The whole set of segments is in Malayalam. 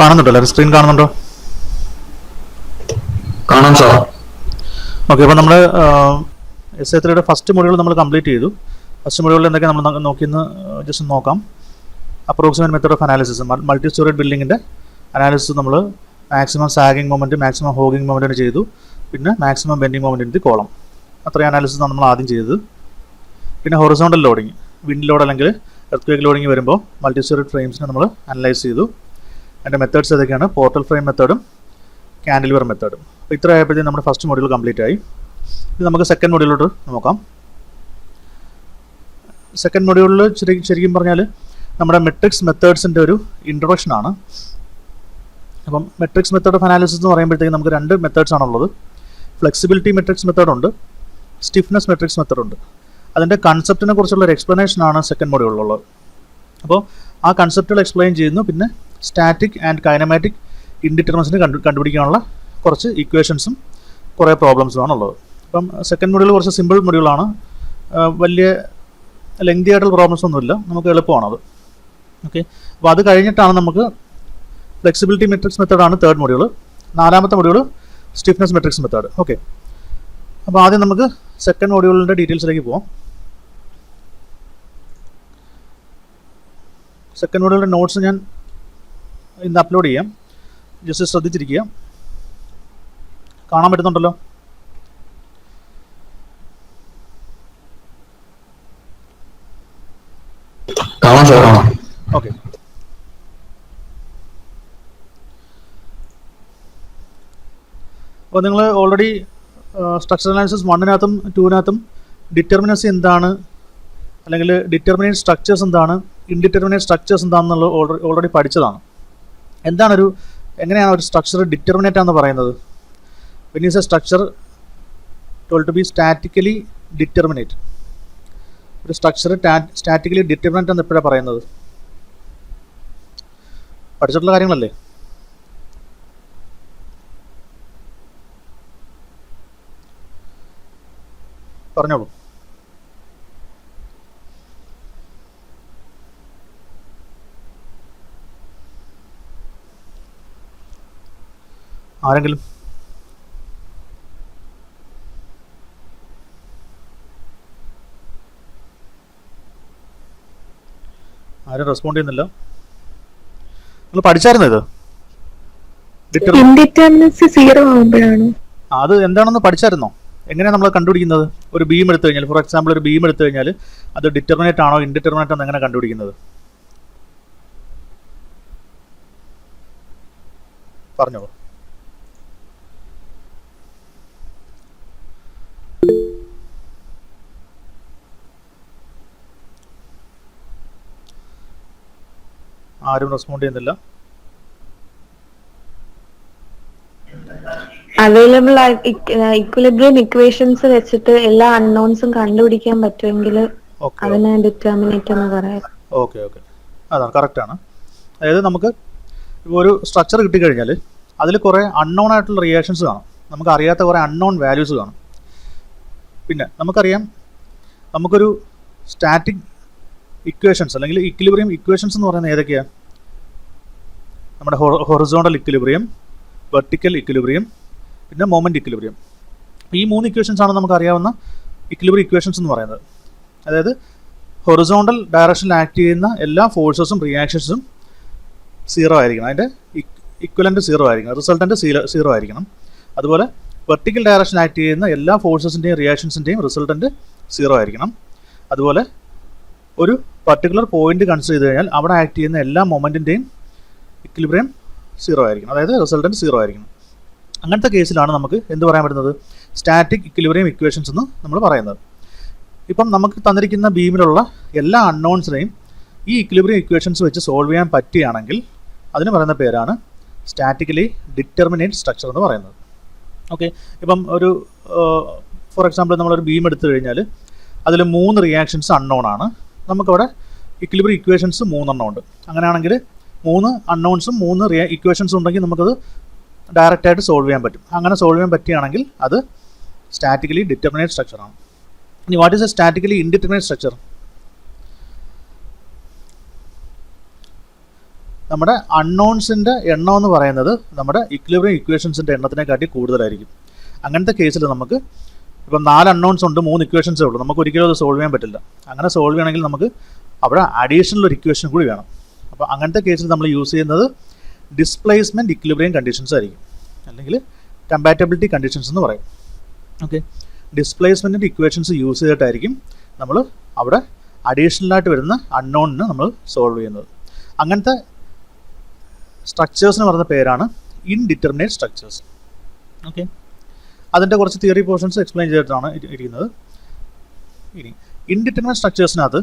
കാണുന്നുണ്ടല്ലോ, സ്ക്രീൻ കാണുന്നുണ്ടോ? കാണാം സാർ. ഓക്കെ, അപ്പോൾ നമ്മൾ SA3 ഫസ്റ്റ് മൊഡ്യൂൾ നമ്മൾ കംപ്ലീറ്റ് ചെയ്തു. ഫസ്റ്റ് മൊഡ്യൂളിൽ എന്തൊക്കെ നമ്മൾ നോക്കിയെന്ന് ജസ്റ്റ് നോക്കാം. Approximate method of analysis, multi storage ബിൽഡിങ്ങിൻ്റെ അനാലിസിസ് നമ്മൾ maximum sagging moment, maximum hogging മൊമെൻറ്റിന് ചെയ്തു. പിന്നെ maximum bending moment in the column. അത്രയും അനാലിസിസ് നമ്മൾ ആദ്യം ചെയ്തത്. പിന്നെ ഹൊറിസോണ്ടൽ ലോഡിങ്, വിൻഡ് ലോഡ് അല്ലെങ്കിൽ എർത്ത് ലോഡിങ് വരുമ്പോൾ മൾട്ടി സ്റ്റോറേജ് ഫ്രെയിംസിനെ നമ്മൾ അനലൈസ് ചെയ്തു. അതിൻ്റെ മെത്തേഡ്സ് ഏതൊക്കെയാണ്? പോർട്ടൽ ഫ്രെയിം മെത്തേഡും കാൻഡിലിവർ മെത്തേഡും. അപ്പോൾ ഇത്ര ആയപ്പോഴത്തേക്കും നമ്മുടെ ഫസ്റ്റ് മൊഡ്യൂൾ കംപ്ലീറ്റ് ആയി. ഇത് നമുക്ക് സെക്കൻഡ് മൊഡ്യൂളിലോട്ട് നോക്കാം. സെക്കൻഡ് മൊഡ്യൂളിൽ ശരിക്കും പറഞ്ഞാൽ നമ്മുടെ മെട്രിക്സ് മെത്തേഡ്സിൻ്റെ ഒരു ഇൻട്രൊഡക്ഷനാണ്. അപ്പം മെട്രിക്സ് മെത്തേഡ് ഓഫ് അനാലിസിസ് എന്ന് പറയുമ്പോഴത്തേക്കും നമുക്ക് രണ്ട് മെത്തേഡ്സ് ആണുള്ളത്. ഫ്ലെക്സിബിലിറ്റി മെട്രിക്സ് മെത്തേഡുണ്ട്, സ്റ്റിഫ്നെസ് മെട്രിക്സ് മെത്തേഡുണ്ട്. അതിൻ്റെ കൺസെപ്റ്റിനെ കുറിച്ചുള്ള ഒരു എക്സ്പ്ലനേഷനാണ് സെക്കൻഡ് മൊഡ്യൂളിലുള്ളത്. അപ്പോൾ ആ കൺസെപ്റ്റുകൾ എക്സ്പ്ലെയിൻ ചെയ്യുന്നു. പിന്നെ സ്റ്റാറ്റിക് ആൻഡ് കൈനമാറ്റിക് ഇൻഡിറ്റർമിനൻസിന് കണ്ടുപിടിക്കാനുള്ള കുറച്ച് ഇക്വേഷൻസും കുറേ പ്രോബ്ലംസും ആണുള്ളത്. അപ്പം സെക്കൻഡ് മൊഡ്യൂൾ കുറച്ച് സിമ്പിൾ മൊഡ്യൂളാണ്, വലിയ ലെങ്തി ആയിട്ടുള്ള പ്രോബ്ലംസ് ഒന്നുമില്ല, നമുക്ക് എളുപ്പമാണത്. ഓക്കെ, അപ്പോൾ അത് കഴിഞ്ഞിട്ടാണ് നമുക്ക് ഫ്ലെക്സിബിലിറ്റി മെട്രിക്സ് മെത്തേഡാണ് തേർഡ് മൊഡ്യൂൾ. നാലാമത്തെ module stiffness matrix method. Okay, അപ്പോൾ ആദ്യം നമുക്ക് സെക്കൻഡ് മൊഡ്യൂളിൻ്റെ ഡീറ്റെയിൽസിലേക്ക് പോകാം. സെക്കൻഡ് മൊഡ്യൂളിൻ്റെ നോട്ട്സ് ഞാൻ ഇന്ന് അപ്ലോഡ് ചെയ്യാം, ജസ്റ്റ് ശ്രദ്ധിച്ചിരിക്കുക. കാണാൻ പറ്റുന്നുണ്ടല്ലോ? കാണാം സാർ, കാണാം. ഓക്കെ, അപ്പോൾ നിങ്ങൾ ഓൾറെഡി സ്ട്രക്ചറൽ അനാലിസിസ് 1-നകത്തും 2-നകത്തും ഡിറ്റർമിനൻസി എന്താണ്, അല്ലെങ്കിൽ ഡിറ്റർമിനേറ്റ് സ്ട്രക്ചേഴ്സ് എന്താണ്, ഇൻഡിറ്റർമിനേറ്റ് സ്ട്രക്ചേഴ്സ് എന്താണെന്നുള്ളത് ഓൾറെഡി പഠിച്ചതാണ്. എങ്ങനെയാണ് ഒരു സ്ട്രക്ചർ ഡിറ്റർമിനേറ്റ് ആണെന്ന് പറയുന്നത്? When is a structure told to be statically determinate. ഒരു സ്ട്രക്ചർ സ്റ്റാറ്റിക്കലി ഡിറ്റർമിനേറ്റ് എന്ന് എപ്പോഴാണ് പറയുന്നത്? പഠിച്ചിട്ടുള്ള കാര്യങ്ങളല്ലേ? പറഞ്ഞോളൂ. ആരെങ്കിലും? ആരും റെസ്പോണ്ട് ചെയ്യുന്നില്ല. നിങ്ങൾ പഠിച്ചായിരുന്നു ഇത്? ഇൻഡിറ്റർമിനൻസി 0 ആവുമ്പോഴാണ്. അത് എന്താണെന്ന് പഠിച്ചായിരുന്നോ? എങ്ങനെയാണ് നമ്മൾ കണ്ടുപിടിക്കുന്നത്? ഒരു ബീം എടുത്തു കഴിഞ്ഞാൽ, ഫോർ എക്സാമ്പിൾ ഒരു ബീം എടുത്തു കഴിഞ്ഞാൽ അത് ഡിറ്റർമിനേറ്റ് ആണോ ഇൻഡിറ്റർമിനേറ്റ് ആണോ എങ്ങനെ കണ്ടുപിടിക്കുന്നത്? പറഞ്ഞോളൂ. ആരും റെസ്പോണ്ട് ചെയ്യുന്നില്ല. അവൈലബിൾ ഇക്വിലിബ്രിയം ഇക്വേഷൻസ് വെച്ചിട്ട് എല്ലാ അൺനോൺസും കണ്ടുപിടിക്കാൻ പറ്റുമെങ്കിൽ അതിനെ ഡിറ്റർമിനേറ്റ് എന്ന് പറയാം. ഓക്കെ ഓക്കെ, അതാണ് കറക്റ്റാണ്. അതായത് നമുക്ക് ഇപ്പോൾ ഒരു സ്ട്രക്ചർ കിട്ടിക്കഴിഞ്ഞാൽ അതിൽ കുറേ അൺനോൺ ആയിട്ടുള്ള റിയാക്ഷൻസ് കാണും, നമുക്ക് അറിയാത്ത കുറേ അൺനോൺ വാല്യൂസ് കാണും. പിന്നെ നമുക്കറിയാം, നമുക്കൊരു സ്റ്റാറ്റിക് ഇക്വേഷൻസ് അല്ലെങ്കിൽ ഇക്വിലിബ്രിയം ഇക്വേഷൻസ് എന്ന് പറയുന്നത് ഏതൊക്കെയാണ്? നമ്മുടെ ഹൊറിസോണ്ടൽ ഇക്വിലിബ്രിയം, വെർട്ടിക്കൽ ഇക്വിലിബ്രിയം, പിന്നെ മൊമെൻറ്റ് ഇക്വിലിബ്രിയം. ഈ 3 ഇക്വേഷൻസ് ആണ് നമുക്ക് അറിയാവുന്ന ഇക്വിലിബ്രിയം ഇക്വേഷൻസ് എന്ന് പറയുന്നത്. അതായത് ഹൊറിസോണ്ടൽ ഡയറക്ഷനിൽ ആക്ട് ചെയ്യുന്ന എല്ലാ ഫോഴ്സസും റിയാക്ഷൻസും 0 ആയിരിക്കണം, അതിൻ്റെ ഇക്വലൻറ്റ് 0 ആയിരിക്കണം, റിസൾട്ടൻറ്റ് 0 ആയിരിക്കണം. അതുപോലെ വെർട്ടിക്കൽ ഡയറക്ഷൻ ആക്ട് ചെയ്യുന്ന എല്ലാ ഫോഴ്സസിൻ്റെയും റിയാക്ഷൻസിൻ്റെയും റിസൾട്ടൻറ്റ് 0 ആയിരിക്കണം. അതുപോലെ ഒരു പർട്ടിക്കുലർ പോയിന്റ് കൺസിഡർ ചെയ്ത് കഴിഞ്ഞാൽ അവിടെ ആക്ട് ചെയ്യുന്ന എല്ലാ മൊമെൻറ്റിൻ്റെയും ഇക്വിലിബ്രിയം 0 ആയിരിക്കണം, അതായത് റിസൾട്ടൻറ്റ് 0 ആയിരിക്കണം. അങ്ങനത്തെ കേസിലാണ് നമുക്ക് എന്ത് പറയാൻ പറ്റുന്നത്? സ്റ്റാറ്റിക് ഇക്വിലിബ്രിയം ഇക്വേഷൻസ് എന്ന് നമ്മൾ പറയുന്നത്. ഇപ്പം നമുക്ക് തന്നിരിക്കുന്ന ബീമിലുള്ള എല്ലാ അൺനോൺസിനെയും ഈ ഇക്വിലിബ്രിയം ഇക്വേഷൻസ് വെച്ച് സോൾവ് ചെയ്യാൻ പറ്റുകയാണെങ്കിൽ അതിന് പറയുന്ന പേരാണ് സ്റ്റാറ്റിക്കലി ഡിറ്റർമിനേറ്റ് സ്ട്രക്ചർ എന്ന് പറയുന്നത്. ഓക്കെ, ഇപ്പം ഒരു ഫോർ എക്സാമ്പിൾ നമ്മളൊരു ബീം എടുത്തു കഴിഞ്ഞാൽ അതിൽ 3 റിയാക്ഷൻസ് അൺനോൺ ആണ്. നമുക്കവിടെ ഇക്വിലിബ്രിയം ഇക്വേഷൻസ് 3 എണ്ണം ഉണ്ട്. അങ്ങനെയാണെങ്കിൽ 3 അൺനോൺസും 3 ഇക്വേഷൻസും ഉണ്ടെങ്കിൽ നമുക്കത് ഡയറക്റ്റായിട്ട് സോൾവ് ചെയ്യാൻ പറ്റും. അങ്ങനെ സോൾവ് ചെയ്യാൻ പറ്റുകയാണെങ്കിൽ അത് സ്റ്റാറ്റിക്കലി ഡിറ്റർമിനേറ്റ് സ്ട്രക്ചറാണ്. ഇനി what is a statically indeterminate structure? നമ്മുടെ അൺനോൺസിൻ്റെ എണ്ണം എന്ന് പറയുന്നത് നമ്മുടെ ഇക്വിലിബ്രിയം ഇക്വേഷൻസിൻ്റെ എണ്ണത്തിനെക്കാട്ടി കൂടുതലായിരിക്കും. അങ്ങനത്തെ കേസിൽ നമുക്ക് ഇപ്പം 4 അൺനോൺസ് ഉണ്ട്, 3 ഇക്വേഷൻസേ ഉള്ളൂ, നമുക്ക് ഒരിക്കലും അത് സോൾവ് ചെയ്യാൻ പറ്റില്ല. അങ്ങനെ സോൾവ് ചെയ്യണമെങ്കിൽ നമുക്ക് അവിടെ അഡീഷണൽ ഒരു ഇക്വേഷൻ കൂടി വേണം. അപ്പോൾ അങ്ങനത്തെ കേസിൽ നമ്മൾ യൂസ് ചെയ്യുന്നത് ഡിസ്പ്ലേസ്മെൻറ്റ് ഇക്വിലിബ്രിയം കണ്ടീഷൻസ് ആയിരിക്കും, അല്ലെങ്കിൽ കമ്പാറ്റബിലിറ്റി കണ്ടീഷൻസ് എന്ന് പറയും. ഓക്കെ, ഡിസ്പ്ലേസ്മെൻറ്റിൻ്റെ ഇക്വേഷൻസ് യൂസ് ചെയ്തിട്ടായിരിക്കും നമ്മൾ അവിടെ അഡീഷണലായിട്ട് വരുന്ന അൺനോണിന് നമ്മൾ സോൾവ് ചെയ്യുന്നത്. അങ്ങനത്തെ സ്ട്രക്ചേഴ്സിന് പറയുന്ന പേരാണ് ഇൻഡിറ്റർമിനേറ്റ് സ്ട്രക്ചേഴ്സ്. ഓക്കെ, അതിൻ്റെ കുറച്ച് തിയറി പോർഷൻസ് എക്സ്പ്ലെയിൻ ചെയ്തിട്ടാണ് ഇരിക്കുന്നത്. ഇനി ഇൻഡിറ്റർമിനേറ്റ് സ്ട്രക്ചേഴ്സിനകത്ത്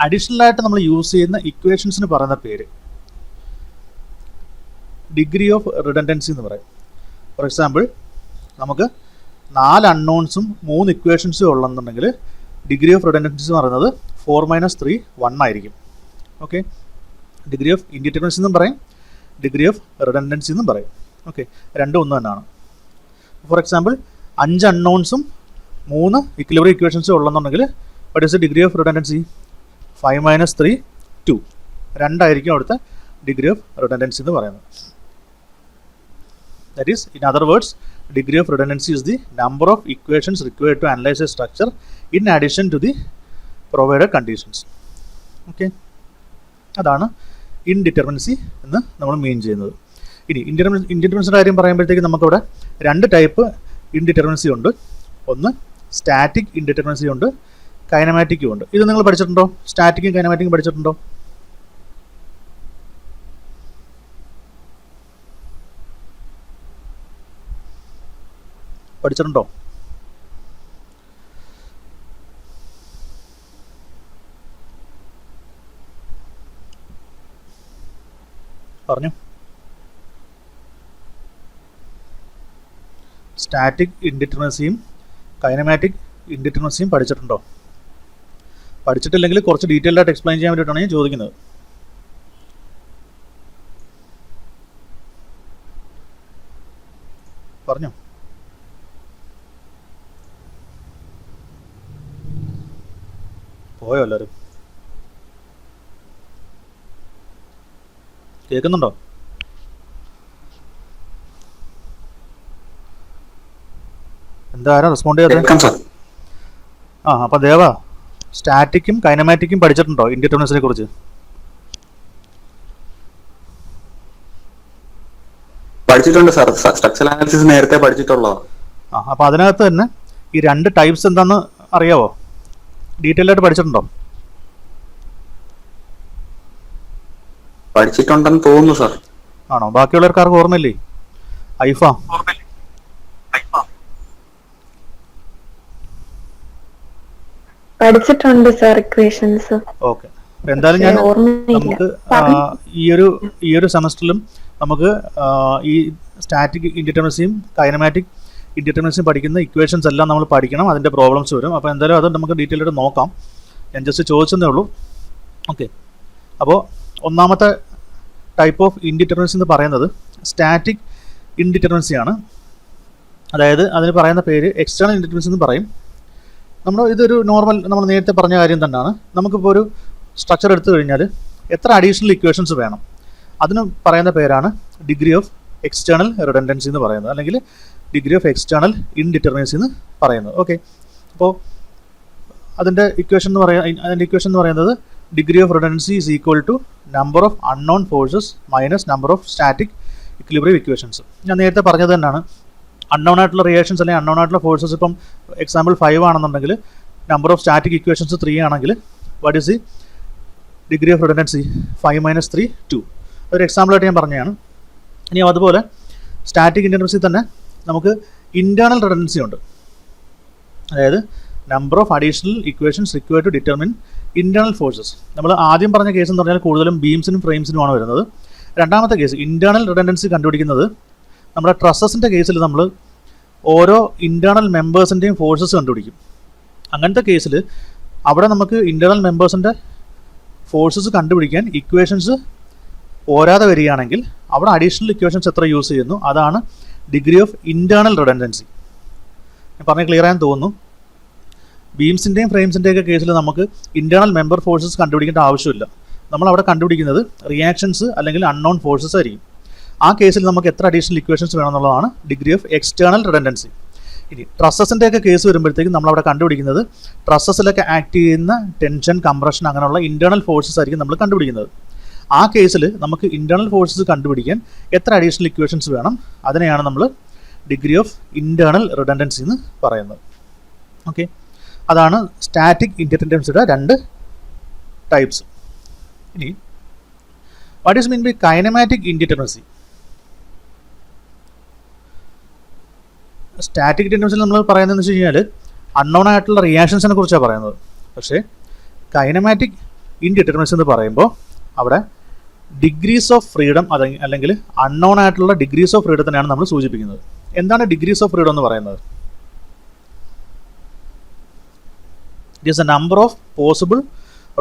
അഡീഷണലായിട്ട് നമ്മൾ യൂസ് ചെയ്യുന്ന ഇക്വേഷൻസിന് പറയുന്ന പേര് ഡിഗ്രി ഓഫ് റിഡൻഡൻസി എന്ന് പറയും. ഫോർ എക്സാമ്പിൾ, നമുക്ക് 4 അൺനോൺസും 3 ഇക്വേഷൻസും ഉള്ളതെന്നുണ്ടെങ്കിൽ ഡിഗ്രി ഓഫ് റിഡൻഡൻസി എന്ന് പറയുന്നത് 4 - 3 1 ആയിരിക്കും. ഓക്കെ, ഡിഗ്രി ഓഫ് ഇൻഡിറ്റർമിനൻസി എന്നും പറയും, ഡിഗ്രി ഓഫ് റിഡൻഡൻസി എന്നും പറയും. ഓക്കെ, രണ്ടും ഒന്ന് തന്നെയാണ്. ഫോർ എക്സാമ്പിൾ, 5 അൺനോൺസും 3 ഇക്വിലിബ്രിയം ഇക്വേഷൻസും ഉള്ളതെന്നുണ്ടെങ്കിൽ what is the degree of redundancy? 5 - 3 2. 2 ആയിരിക്കും അവിടുത്തെ ഡിഗ്രി ഓഫ് റിഡൻഡൻസി എന്ന് പറയുന്നത്. That is, in other words, degree of redundancy is the number of equations required to analyze a structure in addition to the provided conditions. Okay, അതാണ് ഇൻഡിറ്റർമിനൻസി എന്ന് നമ്മൾ മീൻ ചെയ്യുന്നത്. ഇനി ഇൻഡിറ്റർമിനൻസിയുടെ കാര്യം പറയുമ്പോഴത്തേക്ക് നമുക്കവിടെ 2 ടൈപ്പ് ഇൻഡിറ്റർമിനൻസി ഉണ്ട്. ഒന്ന് സ്റ്റാറ്റിക് ഇൻഡിറ്റർമിനൻസി ഉണ്ട്, കൈനമാറ്റിക്കും ഉണ്ട്. ഇത് നിങ്ങൾ പഠിച്ചിട്ടുണ്ടോ? സ്റ്റാറ്റിക്കും കൈനമാറ്റിക്കും പഠിച്ചിട്ടുണ്ടോ? പഠിച്ചിട്ടുണ്ടോ? പറഞ്ഞു. സ്റ്റാറ്റിക് ഇൻഡിറ്റർമിനൻസിയും കൈനമാറ്റിക് ഇൻഡിറ്റർമിനൻസിയും പഠിച്ചിട്ടുണ്ടോ? പഠിച്ചിട്ടില്ലെങ്കിൽ കുറച്ച് ഡീറ്റെയിൽഡ് ആയിട്ട് എക്സ്പ്ലെയിൻ ചെയ്യാൻ വേണ്ടിയിട്ടാണ് ഞാൻ ചോദിക്കുന്നത്. പറഞ്ഞോ. പോയോ എല്ലാവരും? കേൾക്കുന്നുണ്ടോ? എന്താ റെസ്പോണ്ട് ചെയ്യാതെ? അപ്പം ദേവ, സ്റ്റാറ്റിക്കും കൈനമാറ്റിക്കും പഠിച്ചിട്ടുണ്ടോ ഇൻഡിറ്റർമിനൻസിനെ കുറിച്ച്? പഠിച്ചിട്ടുണ്ട് സാർ, സ്ട്രക്ചറൽ അനാലിസിസ് നേരത്തെ പഠിച്ചിട്ടുള്ളോ. അപ്പം അതിനകത്ത് തന്നെ ഈ 2 ടൈപ്സ് എന്താണെന്ന് അറിയാവോ? ഡീറ്റെയിൽ ആയിട്ട് പഠിച്ചിട്ടുണ്ടോ? പഠിച്ചിട്ടുണ്ടെന്ന് തോന്നുന്നു സാർ. ആണോ? ബാക്കിയുള്ളവർക്കാർക്ക് ഓർമ്മയില്ലേ? ഐഫ പഠിച്ചിട്ടുണ്ട് സാർ ഇക്വേഷൻസ്. ഓക്കെ, എന്തായാലും ഞാൻ നമുക്ക് ഈ ഒരു സെമസ്റ്ററിലും നമുക്ക് ഈ സ്റ്റാറ്റിക് ഇൻഡിറ്റർമിനൻസിയും കൈനമാറ്റിക് ഇൻഡിറ്റർമിനൻസിയും പഠിക്കുന്ന ഇക്വേഷൻസ് എല്ലാം നമ്മൾ പഠിക്കണം. അതിൻ്റെ പ്രോബ്ലംസ് വരും. അപ്പോൾ എന്തായാലും അത് നമുക്ക് ഡീറ്റെയിൽ ആയിട്ട് നോക്കാം. ഞാൻ ജസ്റ്റ് ചോദിച്ചതേ ഉള്ളൂ. ഓക്കെ, അപ്പോൾ ഒന്നാമത്തെ ടൈപ്പ് ഓഫ് ഇൻഡിറ്റർമിനൻസി എന്ന് പറയുന്നത് സ്റ്റാറ്റിക് ഇൻഡിറ്റർമിനൻസിയാണ്. അതായത് അതിന് പറയുന്ന പേര് എക്സ്റ്റേണൽ ഇൻഡിറ്റർമിനൻസി എന്ന് പറയും. ഇതൊരു നോർമൽ, നമ്മൾ നേരത്തെ പറഞ്ഞ കാര്യം തന്നെയാണ്. നമുക്കിപ്പോൾ ഒരു സ്ട്രക്ചർ എടുത്തു കഴിഞ്ഞാൽ എത്ര അഡീഷണൽ ഇക്വേഷൻസ് വേണം, അതിന് പറയുന്ന പേരാണ് ഡിഗ്രി ഓഫ് എക്സ്റ്റേണൽ റിഡൻഡൻസി എന്ന് പറയുന്നത്, അല്ലെങ്കിൽ ഡിഗ്രി ഓഫ് എക്സ്റ്റേണൽ ഇൻഡിറ്റർമിനൻസി എന്ന് പറയുന്നത്. ഓക്കെ, അപ്പോൾ അതിൻ്റെ ഇക്വേഷൻ എന്ന് പറയുന്നത് degree of redundancy is equal to number of unknown forces minus number of static equilibrium equations. ഞാൻ നേരത്തെ പറഞ്ഞത് തന്നെയാണ്. അൺനോൺ ആയിട്ടുള്ള റിയാക്ഷൻസ് അല്ലെങ്കിൽ അൺനോൺ ആയിട്ടുള്ള ഫോഴ്സസ് ഇപ്പം എക്സാമ്പിൾ 5 ആണെന്നുണ്ടെങ്കിൽ നമ്പർ ഓഫ് സ്റ്റാറ്റിക് ഇക്വേഷൻസ് 3 ആണെങ്കിൽ what is the degree of redundancy? 5 - 3 2. ഒരു എക്സാമ്പിളായിട്ട് ഞാൻ പറഞ്ഞതാണ്. ഇനി അതുപോലെ സ്റ്റാറ്റിക് ഇൻഡിറ്റർമിനൻസി തന്നെ നമുക്ക് ഇൻറ്റേർണൽ റിഡൻഡൻസി ഉണ്ട്. അതായത് number of additional equations required to determine internal forces. നമ്മൾ ആദ്യം പറഞ്ഞ കേസ് എന്ന് പറഞ്ഞാൽ കൂടുതലും ബീംസിനും ഫ്രെയിംസിനുമാണ് വരുന്നത്. രണ്ടാമത്തെ കേസ് ഇൻറ്റേർണൽ റിഡൻഡൻസി കണ്ടുപിടിക്കുന്നത് നമ്മുടെ ട്രസ്സസിൻ്റെ കേസിൽ നമ്മൾ ഓരോ ഇൻറ്റേർണൽ മെമ്പേഴ്സിൻ്റെയും ഫോഴ്സസ് കണ്ടുപിടിക്കും. അങ്ങനത്തെ കേസിൽ അവിടെ നമുക്ക് ഇൻറ്റേർണൽ മെമ്പേഴ്സിൻ്റെ ഫോഴ്സസ് കണ്ടുപിടിക്കാൻ ഇക്വേഷൻസ് പോരാതെ വരികയാണെങ്കിൽ അവിടെ അഡീഷണൽ ഇക്വേഷൻസ് എത്ര യൂസ് ചെയ്യുന്നു, അതാണ് ഡിഗ്രി ഓഫ് ഇൻറ്റേർണൽ റിഡൻഡൻസി. ഞാൻ പറഞ്ഞ് ക്ലിയർ ആയെന്ന് തോന്നുന്നു. ബീംസിൻ്റെയും ഫ്രെയിംസിൻ്റെയൊക്കെ കേസിൽ നമുക്ക് ഇൻറ്റേർണൽ മെമ്പർ ഫോഴ്സസ് കണ്ടുപിടിക്കേണ്ട ആവശ്യമില്ല. നമ്മളവിടെ കണ്ടുപിടിക്കുന്നത് റിയാക്ഷൻസ് അല്ലെങ്കിൽ അൺനോൺ ഫോഴ്സസ് ആയിരിക്കും. ആ കേസിൽ നമുക്ക് എത്ര അഡീഷണൽ ഇക്വേഷൻസ് വേണമെന്നുള്ളതാണ് ഡിഗ്രി ഓഫ് എക്സ്റ്റേണൽ റിഡൻഡൻസി. ഇനി ട്രസ്സസിൻ്റെ ഒക്കെ കേസ് വരുമ്പോഴത്തേക്കും നമ്മളവിടെ കണ്ടുപിടിക്കുന്നത് ട്രസ്സസിലൊക്കെ ആക്ട് ചെയ്യുന്ന ടെൻഷൻ, കംപ്രഷൻ അങ്ങനെയുള്ള ഇൻറ്റേർണൽ ഫോഴ്സസ് ആയിരിക്കും നമ്മൾ കണ്ടുപിടിക്കുന്നത്. ആ കേസിൽ നമുക്ക് ഇൻറ്റേർണൽ ഫോഴ്സസ് കണ്ടുപിടിക്കാൻ എത്ര അഡീഷണൽ ഇക്വേഷൻസ് വേണം, അതിനെയാണ് നമ്മൾ ഡിഗ്രി ഓഫ് ഇൻറ്റേർണൽ റിഡൻഡൻസി എന്ന് പറയുന്നത്. ഓക്കെ, അതാണ് സ്റ്റാറ്റിക് ഇൻഡിറ്റർമിനൻസിയുടെ 2 ടൈപ്സ്. ഇനി what is mean by kinematic indeterminacy? Static ഇൻഡിറ്റർമിനൻസിൽ നമ്മൾ പറയുന്നതെന്ന് വെച്ച് കഴിഞ്ഞാൽ അൺനോൺ ആയിട്ടുള്ള റിയാക്ഷൻസിനെ കുറിച്ചാണ് പറയുന്നത്. പക്ഷേ കൈനമാറ്റിക് ഇൻഡിറ്റർമിനൻസി എന്ന് പറയുമ്പോൾ അവിടെ ഡിഗ്രീസ് ഓഫ് ഫ്രീഡം അല്ലെങ്കിൽ അൺനോൺ ആയിട്ടുള്ള ഡിഗ്രീസ് ഓഫ് ഫ്രീഡത്തിനെയാണ് നമ്മൾ സൂചിപ്പിക്കുന്നത്. എന്താണ് ഡിഗ്രീസ് ഓഫ് ഫ്രീഡം എന്ന് പറയുന്നത്? It is A number of possible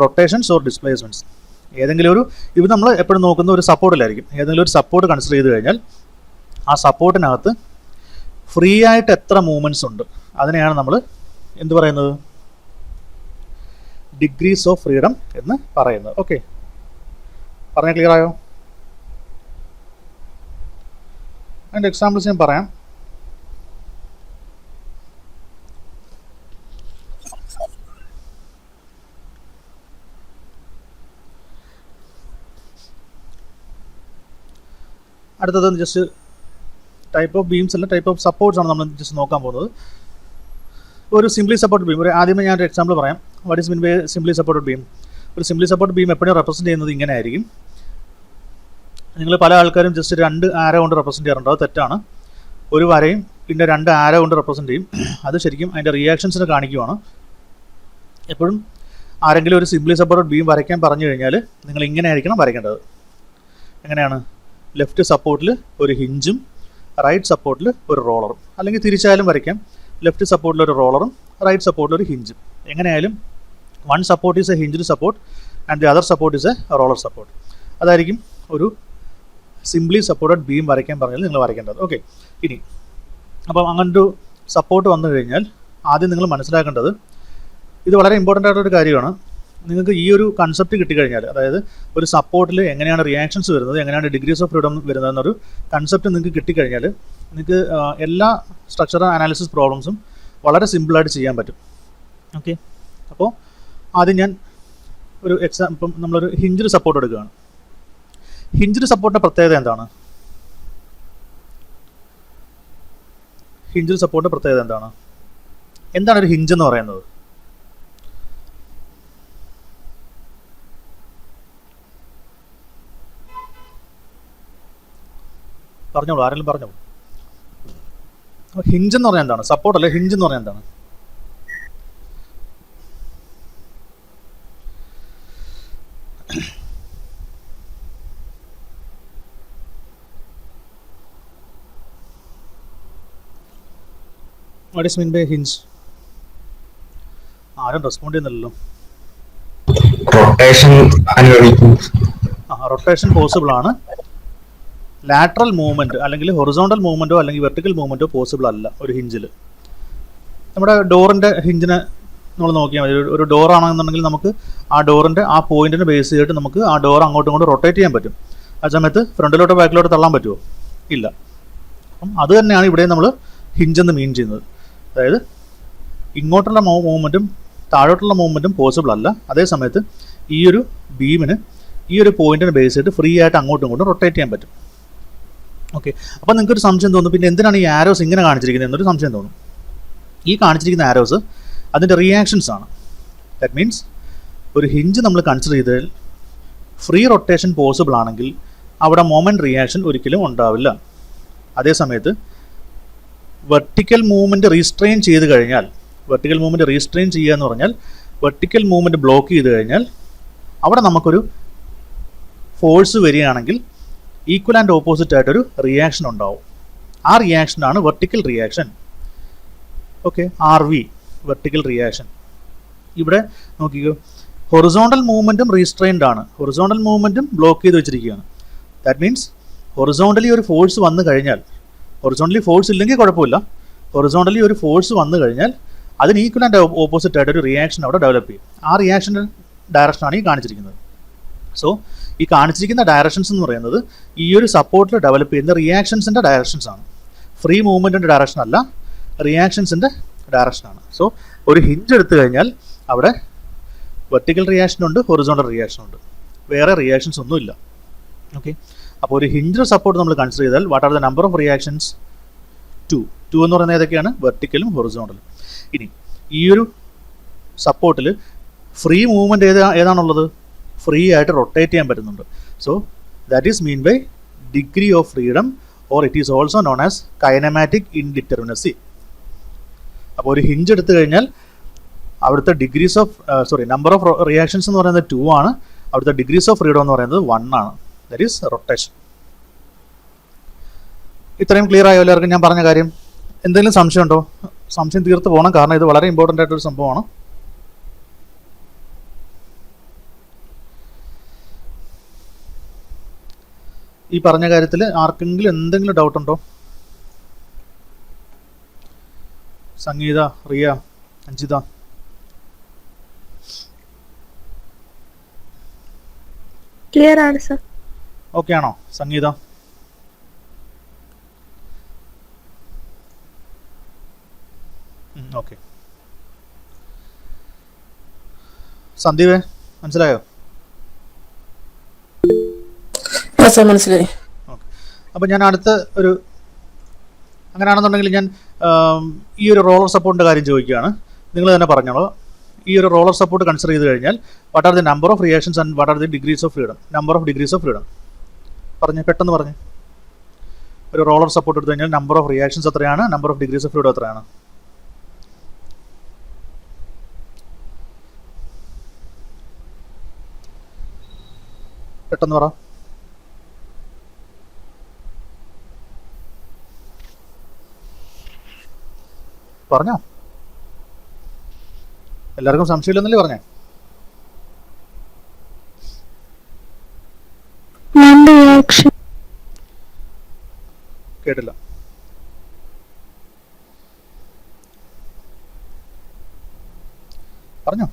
rotations or displacements. ഏതെങ്കിലും ഒരു ഇത് നമ്മൾ എപ്പോഴും നോക്കുന്ന ഒരു സപ്പോർട്ടിലായിരിക്കും. ഏതെങ്കിലും ഒരു സപ്പോർട്ട് കൺസിഡർ ചെയ്ത് കഴിഞ്ഞാൽ ആ സപ്പോർട്ടിനകത്ത് ഫ്രീ ആയിട്ട് എത്ര മൂവ്മെൻറ്റ്സ് ഉണ്ട്, അതിനെയാണ് നമ്മൾ എന്ത് പറയുന്നത്? ഡിഗ്രീസ് ഓഫ് ഫ്രീഡം എന്ന് പറയുന്നത്. ഓക്കെ, പറഞ്ഞാൽ ക്ലിയർ ആയോ? അതിൻ്റെ എക്സാമ്പിൾസ് ഞാൻ പറയാം. അടുത്തത് ജസ്റ്റ് ടൈപ്പ് ഓഫ് ബീംസ് അല്ല, ടൈപ്പ് ഓഫ് സപ്പോർട്ട്സ് ആണ് നമ്മൾ ജസ്റ്റ് നോക്കാൻ പോകുന്നത്. ഒരു സിംപ്ലി സപ്പോർട്ട് ബീം, ആദ്യമേ ഞാനൊരു എക്സാമ്പിൾ പറയാം. What is mean by simply support beam? ഒരു സിംപ്ലി സപ്പോർട്ട് ബീം എപ്പോഴും റെപ്രസെൻറ്റ് ചെയ്യുന്നത് ഇങ്ങനെ ആയിരിക്കും. നിങ്ങൾ പല ആൾക്കാരും ജസ്റ്റ് 2 ആരോ കൊണ്ട് റെപ്രസെൻറ്റ് ചെയ്യാറുണ്ട്. അത് തെറ്റാണ്. ഒരു വരയും പിന്നെ 2 ആരോ കൊണ്ട് റെപ്രസെൻറ്റ് ചെയ്യും. അത് ശരിക്കും അതിൻ്റെ റിയാക്ഷൻസിനെ കാണിക്കുവാണ്. എപ്പോഴും ആരെങ്കിലും ഒരു സിംപ്ലി സപ്പോർട്ട് ബീം വരയ്ക്കാൻ പറഞ്ഞു കഴിഞ്ഞാൽ നിങ്ങൾ ഇങ്ങനെ ആയിരിക്കണം വരയ്ക്കേണ്ടത്. എങ്ങനെയാണ്? ലെഫ്റ്റ് സപ്പോർട്ടിൽ ഒരു ഹിഞ്ചും റൈറ്റ് സപ്പോർട്ടിൽ ഒരു റോളറും, അല്ലെങ്കിൽ തിരിച്ചായാലും വരയ്ക്കാം. ലെഫ്റ്റ് സപ്പോർട്ടിൽ ഒരു റോളറും റൈറ്റ് സപ്പോർട്ടിൽ ഒരു ഹിഞ്ചും. എങ്ങനെയായാലും one support is A hinged support and the other support is A roller support. അതായിരിക്കും ഒരു സിംപ്ലി സപ്പോർട്ടഡ് ബീം വരയ്ക്കാൻ പറഞ്ഞാൽ നിങ്ങൾ വരയ്ക്കേണ്ടത്. ഓക്കെ, ഇനി അപ്പം അങ്ങനൊരു സപ്പോർട്ട് വന്നു കഴിഞ്ഞാൽ ആദ്യം നിങ്ങൾ മനസ്സിലാക്കേണ്ടത്, ഇത് വളരെ ഇമ്പോർട്ടൻ്റ് ആയിട്ടൊരു കാര്യമാണ്. നിങ്ങൾക്ക് ഈ ഒരു കൺസെപ്റ്റ് കിട്ടിക്കഴിഞ്ഞാൽ, അതായത് ഒരു സപ്പോർട്ടിൽ എങ്ങനെയാണ് റിയാക്ഷൻസ് വരുന്നത്, എങ്ങനെയാണ് ഡിഗ്രീസ് ഓഫ് ഫ്രീഡം വരുന്നതെന്നൊരു കൺസെപ്റ്റ് നിങ്ങൾക്ക് കിട്ടിക്കഴിഞ്ഞാൽ നിങ്ങൾക്ക് എല്ലാ സ്ട്രക്ചറൽ അനാലിസിസ് പ്രോബ്ലംസും വളരെ സിമ്പിളായിട്ട് ചെയ്യാൻ പറ്റും. ഓക്കെ, അപ്പോൾ ആദ്യം ഞാൻ ഒരു ഇപ്പം നമ്മളൊരു ഹിഞ്ച്ഡ് സപ്പോർട്ട് എടുക്കുകയാണ്. ഹിഞ്ച്ഡ് സപ്പോർട്ടിൻ്റെ പ്രത്യേകത എന്താണ്? ഹിഞ്ച്ഡ് സപ്പോർട്ടിൻ്റെ പ്രത്യേകത എന്താണ്? എന്താണ് ഒരു ഹിഞ്ച് എന്ന് പറയുന്നത്? പറഞ്ഞോളൂ, ആരെങ്കിലും പറഞ്ഞോളൂ. ഹിഞ്ച് എന്ന് പറഞ്ഞാൽ എന്താണ്? സപ്പോർട്ട് അല്ലേ, ഹിഞ്ച് എന്ന് പറഞ്ഞാൽ എന്താണ്? What is mean by hinge? ആരും റെസ്പോണ്ട് ചെയ്യുന്നില്ലല്ലോ. റൊട്ടേഷൻ അനുവദിക്കും. റൊട്ടേഷൻ പോസിബിൾ ആണ്. ലാറ്ററൽ മൂവ്മെൻറ്റ് അല്ലെങ്കിൽ ഹൊറിസോണ്ടൽ മൂവ്മെൻറ്റോ അല്ലെങ്കിൽ വെർട്ടിക്കൽ മൂവ്മെൻറ്റോ പോസിബിൾ അല്ല ഒരു ഹിഞ്ചിൽ. നമ്മുടെ ഡോറിൻ്റെ ഹിഞ്ചിനെ നമ്മൾ നോക്കിയാൽ മതി. ഒരു ഡോർ ആണെന്നുണ്ടെങ്കിൽ നമുക്ക് ആ ഡോറിൻ്റെ ആ പോയിന്റിനെ ബേസ് ചെയ്തിട്ട് നമുക്ക് ആ ഡോർ അങ്ങോട്ടും ഇങ്ങോട്ടും റൊട്ടേറ്റ് ചെയ്യാൻ പറ്റും. ആ സമയത്ത് ഫ്രണ്ടിലോട്ടോ ബാക്കിലോട്ടോ തള്ളാൻ പറ്റുമോ? ഇല്ല. അപ്പം അത് തന്നെയാണ് ഇവിടെ നമ്മൾ ഹിഞ്ചെന്ന് മീൻ ചെയ്യുന്നത്. അതായത് ഇങ്ങോട്ടുള്ള മൂവ്മെൻറ്റും താഴോട്ടുള്ള മൂവ്മെൻറ്റും പോസിബിൾ അല്ല. അതേ സമയത്ത് ഈ ഒരു ബീമിന് ഈ ഒരു പോയിന്റിനെ ബേസ് ചെയ്തിട്ട് ഫ്രീ ആയിട്ട് അങ്ങോട്ടും ഇങ്ങോട്ടും റൊട്ടേറ്റ് ചെയ്യാൻ പറ്റും. ഓക്കെ, അപ്പോൾ നിങ്ങൾക്കൊരു സംശയം തോന്നും, പിന്നെ എന്തിനാണ് ഈ ആരോസ് ഇങ്ങനെ കാണിച്ചിരിക്കുന്നത് എന്നൊരു സംശയം തോന്നും. ഈ കാണിച്ചിരിക്കുന്ന ആരോസ് അതിൻ്റെ റിയാക്ഷൻസ് ആണ്. ദാറ്റ് മീൻസ് ഒരു ഹിഞ്ച് നമ്മൾ കൺസിഡർ ചെയ്താൽ ഫ്രീ റൊട്ടേഷൻ പോസിബിൾ ആണെങ്കിൽ അവിടെ മൊമെൻറ്റ് റിയാക്ഷൻ ഒരിക്കലും ഉണ്ടാവില്ല. അതേ സമയത്ത് വെർട്ടിക്കൽ മൂവ്മെൻറ്റ് റീസ്ട്രെയിൻ ചെയ്ത് കഴിഞ്ഞാൽ, വെർട്ടിക്കൽ മൂവ്മെൻറ്റ് റീസ്ട്രെയിൻ ചെയ്യുക എന്ന് പറഞ്ഞാൽ വെർട്ടിക്കൽ മൂവ്മെൻറ്റ് ബ്ലോക്ക് ചെയ്ത് കഴിഞ്ഞാൽ അവിടെ നമുക്കൊരു ഫോഴ്സ് വരികയാണെങ്കിൽ ഈക്വൽ ആൻഡ് ഓപ്പോസിറ്റ് ആയിട്ടൊരു റിയാക്ഷൻ ഉണ്ടാവും. ആ റിയാക്ഷനാണ് vertical reaction. Okay, RV vertical reaction. ഇവിടെ നോക്കിക്കോ, ഹൊറിസോണ്ടൽ മൂവ്മെൻറ്റും റീസ്ട്രെയിൻഡ് ആണ്, ഹൊറിസോണ്ടൽ മൂവ്മെൻറ്റും ബ്ലോക്ക് ചെയ്ത് വെച്ചിരിക്കുകയാണ്. ദാറ്റ് മീൻസ് ഹൊറിസോണ്ടലി ഒരു ഫോഴ്സ് വന്നു കഴിഞ്ഞാൽ, ഹൊറിസോണ്ടലി ഫോഴ്സ് ഇല്ലെങ്കിൽ കുഴപ്പമില്ല, ഹൊറിസോണ്ടലി ഒരു ഫോഴ്സ് വന്നു കഴിഞ്ഞാൽ അതിന് ഈക്വൽ ആൻഡ് ഓപ്പോസിറ്റ് ആയിട്ടൊരു റിയാക്ഷൻ അവിടെ ഡെവലപ്പ് ചെയ്യും. ആ റിയാക്ഷൻ്റെ ഡയറക്ഷനാണ് ഈ കാണിച്ചിരിക്കുന്നത്. സോ ഈ കാണിച്ചിരിക്കുന്ന ഡയറക്ഷൻസ് എന്ന് പറയുന്നത് ഈ ഒരു സപ്പോർട്ടിൽ ഡെവലപ്പ് ചെയ്യുന്ന റിയാക്ഷൻസിൻ്റെ ഡയറക്ഷൻസ് ആണ്. ഫ്രീ മൂവ്മെൻറ്റിൻ്റെ ഡയറക്ഷൻ അല്ല, റിയാക്ഷൻസിൻ്റെ ഡയറക്ഷനാണ്. സോ ഒരു ഹിഞ്ച് എടുത്തു കഴിഞ്ഞാൽ അവിടെ വെർട്ടിക്കൽ റിയാക്ഷനുണ്ട്, ഹൊറിസോണ്ടൽ റിയാക്ഷനുണ്ട്, വേറെ റിയാക്ഷൻസ് ഒന്നുമില്ല. ഓക്കെ, അപ്പോൾ ഒരു ഹിഞ്ച് സപ്പോർട്ട് നമ്മൾ കൺസിഡർ ചെയ്താൽ what are the number of reactions? 2 എന്ന് പറയുന്നത് ഏതൊക്കെയാണ്? വെർട്ടിക്കലും ഹൊറിസോണ്ടലും. ഇനി ഈ ഒരു സപ്പോർട്ടിൽ ഫ്രീ മൂവ്മെൻറ്റ് ഏതാണുള്ളത്? ഫ്രീ ആയിട്ട് റൊട്ടേറ്റ് ചെയ്യാൻ പറ്റുന്നുണ്ട്. So that is mean by degree of freedom, or it is also known as kinematic indeterminacy. അപ്പോൾ ഒരു ഹിഞ്ച് എടുത്തു കഴിഞ്ഞാൽ അവിടുത്തെ degrees of number of reactions എന്ന് പറയുന്നത് 2 ആണ്, അവിടുത്തെ ഡിഗ്രീസ് ഓഫ് ഫ്രീഡം എന്ന് പറയുന്നത് 1 ആണ്. That is rotation. ഇത്രയും ക്ലിയർ ആയോ എല്ലാവർക്കും ഞാൻ പറഞ്ഞ കാര്യം? എന്തെങ്കിലും സംശയം ഉണ്ടോ? സംശയം തീർത്ത് പോകണം, കാരണം ഇത് വളരെ ഇമ്പോർട്ടൻ്റ് ആയിട്ടൊരു സംഭവമാണ്. ഈ പറഞ്ഞ കാര്യത്തിൽ ആർക്കെങ്കിലും എന്തെങ്കിലും ഡൗട്ട് ഉണ്ടോ? സംഗീത, റിയ, അഞ്ജിത? ക്ലിയർ ആണ് സർ. ഓക്കെ ആണോ സംഗീത? ഓക്കെ. സന്ദീപേ മനസ്സിലായോ? മനസ്സിലായി. ഓക്കെ, അപ്പോൾ ഞാൻ അടുത്ത ഒരു അങ്ങനെയാണെന്നുണ്ടെങ്കിൽ ഞാൻ ഈ ഒരു റോളർ സപ്പോർട്ടിൻ്റെ കാര്യം ചോദിക്കുകയാണ്. നിങ്ങൾ തന്നെ പറഞ്ഞോളൂ. ഈ ഒരു റോളർ സപ്പോർട്ട് കൺസിഡർ ചെയ്ത് കഴിഞ്ഞാൽ what are the number of reactions and what are the degrees of freedom? Number of degrees of freedom പറഞ്ഞ് പെട്ടെന്ന് പറഞ്ഞ്. ഒരു റോളർ സപ്പോർട്ട് എടുത്തു കഴിഞ്ഞാൽ നമ്പർ ഓഫ് റിയാക്ഷൻസ് എത്രയാണ്, number of degrees of freedom എത്രയാണ്? പെട്ടെന്ന് പറ. പറഞ്ഞോ, എല്ലാവർക്കും സംശയമില്ലെന്നല്ലേ പറഞ്ഞേ? കേട്ടില്ല. പറഞ്ഞോ.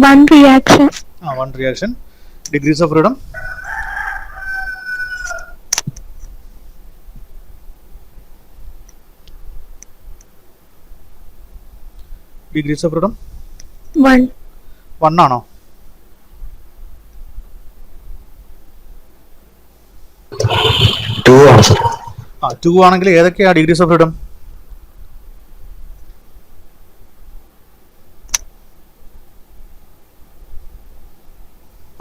One reaction. One reaction. Degrees of freedom. Degrees of freedom. 1. 1 ആണോ? 2 ആണ് സർ. 2 ആണെങ്കിൽ ഏതൊക്കെയാ ഡിഗ്രീസ് ഓഫ് ഫ്രീഡം?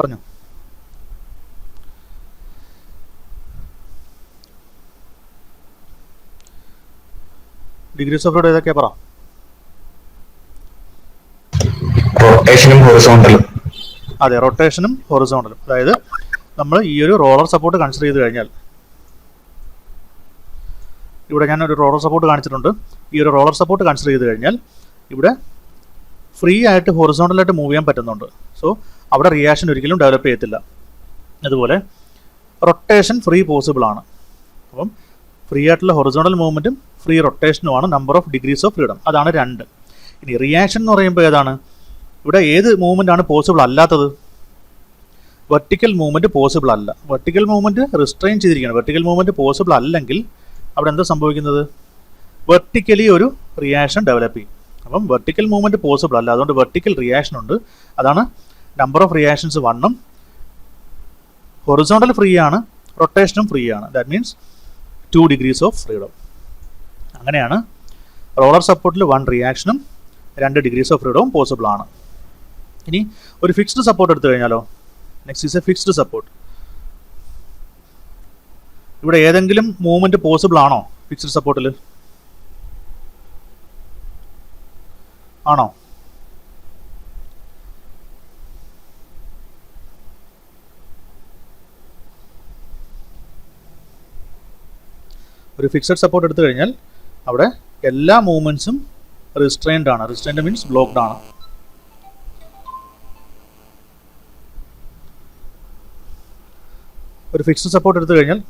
പറഞ്ഞു. ഡിഗ്രീസ് ഓഫ് ഫ്രീഡം ഏതൊക്കെയാ പറ? റൊട്ടേഷനും ഹൊറിസോണ്ടലും. അതെ, റൊട്ടേഷനും ഹൊറിസോണ്ടലും. അതായത് നമ്മൾ ഈ ഒരു റോളർ സപ്പോർട്ട് കൺസിഡർ ചെയ്ത് കഴിഞ്ഞാൽ, ഇവിടെ ഞാനൊരു റോളർ സപ്പോർട്ട് കാണിച്ചിട്ടുണ്ട്. ഈ ഒരു റോളർ സപ്പോർട്ട് കൺസിഡർ ചെയ്ത് കഴിഞ്ഞാൽ ഇവിടെ ഫ്രീ ആയിട്ട് ഹൊറിസോണ്ടലായിട്ട് മൂവ് ചെയ്യാൻ പറ്റുന്നുണ്ട്. സോ അവിടെ റിയാക്ഷൻ ഒരിക്കലും ഡെവലപ്പ് ചെയ്യത്തില്ല. അതുപോലെ റൊട്ടേഷൻ ഫ്രീ പോസിബിൾ ആണ്. അപ്പം ഫ്രീ ആയിട്ടുള്ള ഹൊറിസോണ്ടൽ മൂവ്മെൻറ്റും ഫ്രീ റൊട്ടേഷനുമാണ് number of degrees of freedom. അതാണ് 2. ഇനി റിയാക്ഷൻ എന്ന് പറയുമ്പോൾ ഏതാണ്? ഇവിടെ ഏത് മൂവ്മെൻ്റ് ആണ് പോസിബിൾ അല്ലാത്തത്? വെർട്ടിക്കൽ മൂവ്മെൻറ്റ് പോസിബിൾ അല്ല. വെർട്ടിക്കൽ മൂവ്മെൻറ്റ് റിസ്ട്രെയിൻ ചെയ്തിരിക്കുകയാണ്. വെർട്ടിക്കൽ മൂവ്മെൻറ്റ് പോസിബിൾ അല്ലെങ്കിൽ അവിടെ എന്താ സംഭവിക്കുന്നത്? വെർട്ടിക്കലി ഒരു റിയാക്ഷൻ ഡെവലപ്പ് ചെയ്യും. അപ്പം വെർട്ടിക്കൽ മൂവ്മെൻറ്റ് പോസിബിൾ അല്ല, അതുകൊണ്ട് വെർട്ടിക്കൽ റിയാക്ഷൻ ഉണ്ട്. അതാണ് number of reactions 1. Horizontal free ആണ്, റൊട്ടേഷനും ഫ്രീ ആണ്. That means 2 degrees of freedom. അങ്ങനെയാണ് റോളർ സപ്പോർട്ടിൽ 1 റിയാക്ഷനും 2 ഡിഗ്രീസ് ഓഫ് ഫ്രീഡവും പോസിബിൾ ആണ്. ഇനി ഒരു ഫിക്സ്ഡ് സപ്പോർട്ട് എടുത്തു കഴിഞ്ഞാലോ? Next is A fixed support. ഇവിടെ ഏതെങ്കിലും മൂവ്മെൻറ്റ് പോസിബിൾ ആണോ ഫിക്സ്ഡ് സപ്പോർട്ടിൽ? ആണോ? ഒരു ഫിക്സഡ് സപ്പോർട്ട് എടുത്തു കഴിഞ്ഞാൽ അവിടെ എല്ലാ മൂവ്മെൻറ്റ്സും റിസ്ട്രെയിൻഡ് ആണ്. റിസ്ട്രെയിൻഡ് മീൻസ് ബ്ലോക്ക്ഡ് ആണ്. ഒരു ഒരു ഫിക്സ്ഡ് സപ്പോർട്ട് എടുത്തു കഴിഞ്ഞാൽ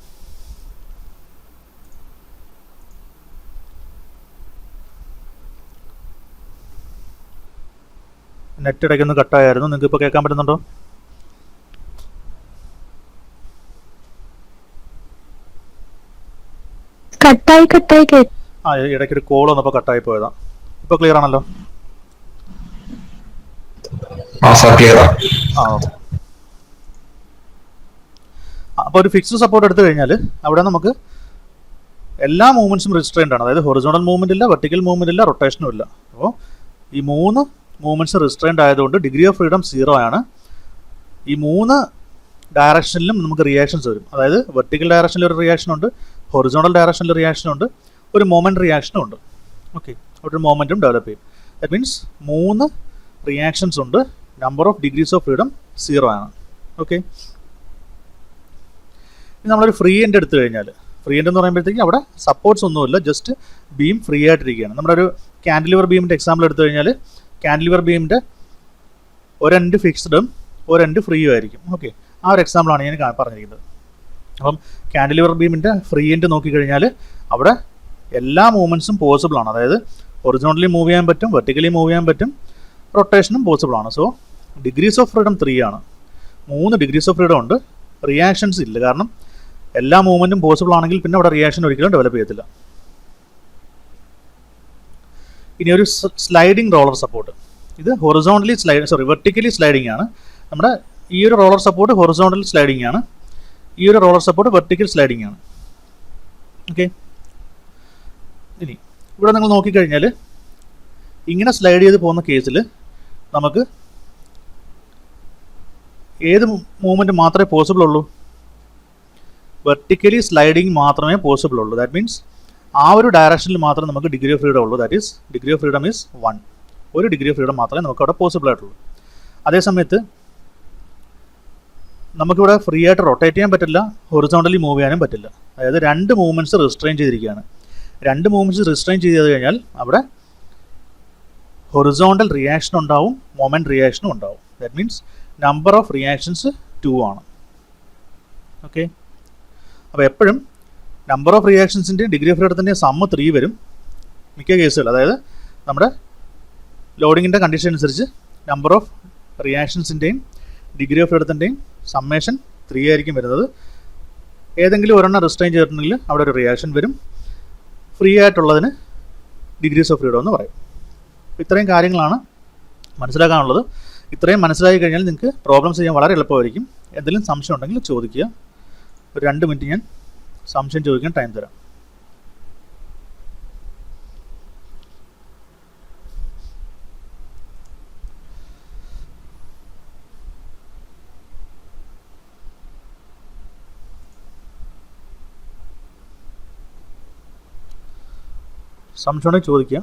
നെറ്റ് ഇടയ്ക്കൊന്ന് കട്ടായിരുന്നു. നിങ്ങൾക്ക് ഇപ്പോൾ കേൾക്കാൻ പറ്റുന്നുണ്ടോ? കട്ടായി ആ, ഇടയ്ക്കൊരു കോൾ വന്നപ്പോൾ കട്ടായി പോയതാണ്. ഇപ്പോൾ ക്ലിയർ ആണല്ലോ? ആ, ഓക്കെ. അപ്പോൾ ഒരു ഫിക്സ്ഡ് സപ്പോർട്ട് എടുത്തു കഴിഞ്ഞാൽ അവിടെ നമുക്ക് എല്ലാ മൂവ്മെൻറ്റ്സും റിസ്ട്രെയിൻഡ് ആണ്. അതായത് ഹൊറിസോണ്ടൽ മൂവ്മെൻ്റ് ഇല്ല, വെർട്ടിക്കൽ മൂവ്മെൻ്റ് ഇല്ല, റൊട്ടേഷനും ഇല്ല. അപ്പോൾ ഈ 3 മൂവ്മെൻറ്റ്സ് റിസ്ട്രെയിൻഡ് ആയതുകൊണ്ട് ഡിഗ്രി ഓഫ് ഫ്രീഡം 0 ആണ്. ഈ 3 ഡയറക്ഷനിലും നമുക്ക് റിയാക്ഷൻസ് വരും. അതായത് വെർട്ടിക്കൽ ഡയറക്ഷനിൽ ഒരു റിയാക്ഷൻ ഉണ്ട്, ഹൊറിസോണ്ടൽ ഡയറക്ഷനിൽ റിയാക്ഷൻ ഉണ്ട്, ഒരു മൊമെൻറ്റ് റിയാക്ഷനും ഉണ്ട്. ഓക്കെ, അവിടെ ഒരു മൊമെൻറ്റും ഡെവലപ്പ് ചെയ്യും. ദാറ്റ് മീൻസ് 3 റിയാക്ഷൻസ് ഉണ്ട്. Number of degrees of freedom 0 ആണ്. ഓക്കെ, ഇനി നമ്മളൊരു ഫ്രീ എൻഡ് എടുത്തു കഴിഞ്ഞാൽ, ഫ്രീ എൻഡ് എന്ന് പറയുമ്പോഴത്തേക്കും അവിടെ സപ്പോർട്ട്സ് ഒന്നുമില്ല, ജസ്റ്റ് ബീം ഫ്രീ ആയിട്ടിരിക്കുകയാണ്. നമ്മുടെ ഒരു കാൻഡിലിവർ ബീമിൻ്റെ എക്സാമ്പിൾ എടുത്തു കഴിഞ്ഞാൽ കാൻഡിലിവർ ബീമിൻ്റെ ഒരെൻഡ് ഫിക്സ്ഡും ഒരെൻഡ് ഫ്രീയും ആയിരിക്കും. ഓക്കെ, ആ ഒരു എക്സാമ്പിളാണ് ഞാൻ പറഞ്ഞിരിക്കുന്നത്. അപ്പം കാൻഡിലിവർ ബീമിൻ്റെ ഫ്രീ എൻഡ് നോക്കിക്കഴിഞ്ഞാൽ അവിടെ എല്ലാ മൂവ്മെൻറ്റ്സും പോസിബിൾ ആണ്. അതായത് ഒറിജിനലി മൂവ് ചെയ്യാൻ പറ്റും, വെർട്ടിക്കലി മൂവ് ചെയ്യാൻ പറ്റും, റൊട്ടേഷനും പോസിബിൾ ആണ്. സോ ഡിഗ്രീസ് ഓഫ് ഫ്രീഡം 3 ആണ്. 3 ഡിഗ്രീസ് ഓഫ് ഫ്രീഡം ഉണ്ട്. റിയാക്ഷൻസ് ഇല്ല, കാരണം എല്ലാ മൂവ്മെൻറ്റും പോസിബിൾ ആണെങ്കിൽ പിന്നെ അവിടെ റിയാക്ഷൻ ഒരിക്കലും ഡെവലപ്പ് ചെയ്യത്തില്ല. ഇനി ഒരു സ്ലൈഡിംഗ് റോളർ സപ്പോർട്ട്. ഇത് വെർട്ടിക്കലി സ്ലൈഡിംഗ് ആണ്. നമ്മുടെ ഈ ഒരു റോളർ സപ്പോർട്ട് ഹൊറിസോണ്ടൽ സ്ലൈഡിംഗ് ആണ്, ഈ ഒരു റോളർ സപ്പോർട്ട് വെർട്ടിക്കൽ സ്ലൈഡിംഗ് ആണ്. ഓക്കെ, ഇനി ഇവിടെ നിങ്ങൾ നോക്കിക്കഴിഞ്ഞാൽ ഇങ്ങനെ സ്ലൈഡ് ചെയ്ത് പോകുന്ന കേസിൽ നമുക്ക് ഏത് മൂവ്മെൻറ്റ് മാത്രമേ പോസിബിൾ ഉള്ളൂ? വെർട്ടിക്കലി സ്ലൈഡിങ് മാത്രമേ പോസിബിൾ ഉള്ളൂ. ദാറ്റ് മീൻസ് ആ ഒരു ഡയറക്ഷനിൽ മാത്രമേ നമുക്ക് ഡിഗ്രി ഓഫ് ഫ്രീഡം ഉള്ളൂ. That is degree of freedom is 1. ഒരു ഡിഗ്രി ഓഫ് ഫ്രീഡം മാത്രമേ നമുക്ക് അവിടെ പോസിബിൾ ആയിട്ടുള്ളൂ. അതേസമയത്ത് നമുക്കിവിടെ ഫ്രീ ആയിട്ട് റൊട്ടേറ്റ് ചെയ്യാൻ പറ്റില്ല, ഹൊറിസോണ്ടലി മൂവ് ചെയ്യാനും പറ്റില്ല. അതായത് 2 മൂവ്മെൻറ്റ്സ് റിസ്ട്രെയിൻ ചെയ്തിരിക്കുകയാണ്. 2 മൂവ്മെൻറ്റ്സ് റിസ്ട്രെയിൻ ചെയ്ത് കഴിഞ്ഞാൽ അവിടെ ഹൊറിസോണ്ടൽ റിയാക്ഷൻ ഉണ്ടാവും, മൊമെൻറ്റ് റിയാക്ഷനും ഉണ്ടാവും. That means number of reactions 2 ആണ്. ഓക്കെ, അപ്പോൾ എപ്പോഴും നമ്പർ ഓഫ് റിയാക്ഷൻസിൻ്റെ ഡിഗ്രി ഓഫ് ഫ്രീഡത്തിൻ്റെ സമ്മ് 3 വരും മിക്ക കേസുകൾ. അതായത് നമ്മുടെ ലോഡിങ്ങിൻ്റെ കണ്ടീഷൻ അനുസരിച്ച് നമ്പർ ഓഫ് റിയാക്ഷൻസിൻ്റെയും ഡിഗ്രി ഓഫ് ഫ്രീഡത്തിൻ്റെയും സമ്മേഷൻ 3 ആയിരിക്കും വരുന്നത്. ഏതെങ്കിലും ഒരെണ്ണം റിസ്ട്രെയിൻ ചെയ്തിട്ടുണ്ടെങ്കിൽ അവിടെ ഒരു റിയാക്ഷൻ വരും. ഫ്രീ ആയിട്ടുള്ളതിന് ഡിഗ്രീസ് ഓഫ് ഫ്രീഡം എന്ന് പറയും. ഇത്രയും കാര്യങ്ങളാണ് മനസ്സിലാക്കാനുള്ളത്. ഇത്രയും മനസ്സിലാക്കി കഴിഞ്ഞാൽ നിങ്ങൾക്ക് പ്രോബ്ലംസ് ചെയ്യാൻ വളരെ എളുപ്പമായിരിക്കും. എന്തെങ്കിലും സംശയം ഉണ്ടെങ്കിൽ ചോദിക്കുക. ഒരു 2 മിനിറ്റ് ഞാൻ സംശയം ചോദിക്കാൻ ടൈം തരാം. സംശയം ഉണ്ടെങ്കിൽ ചോദിക്കുക.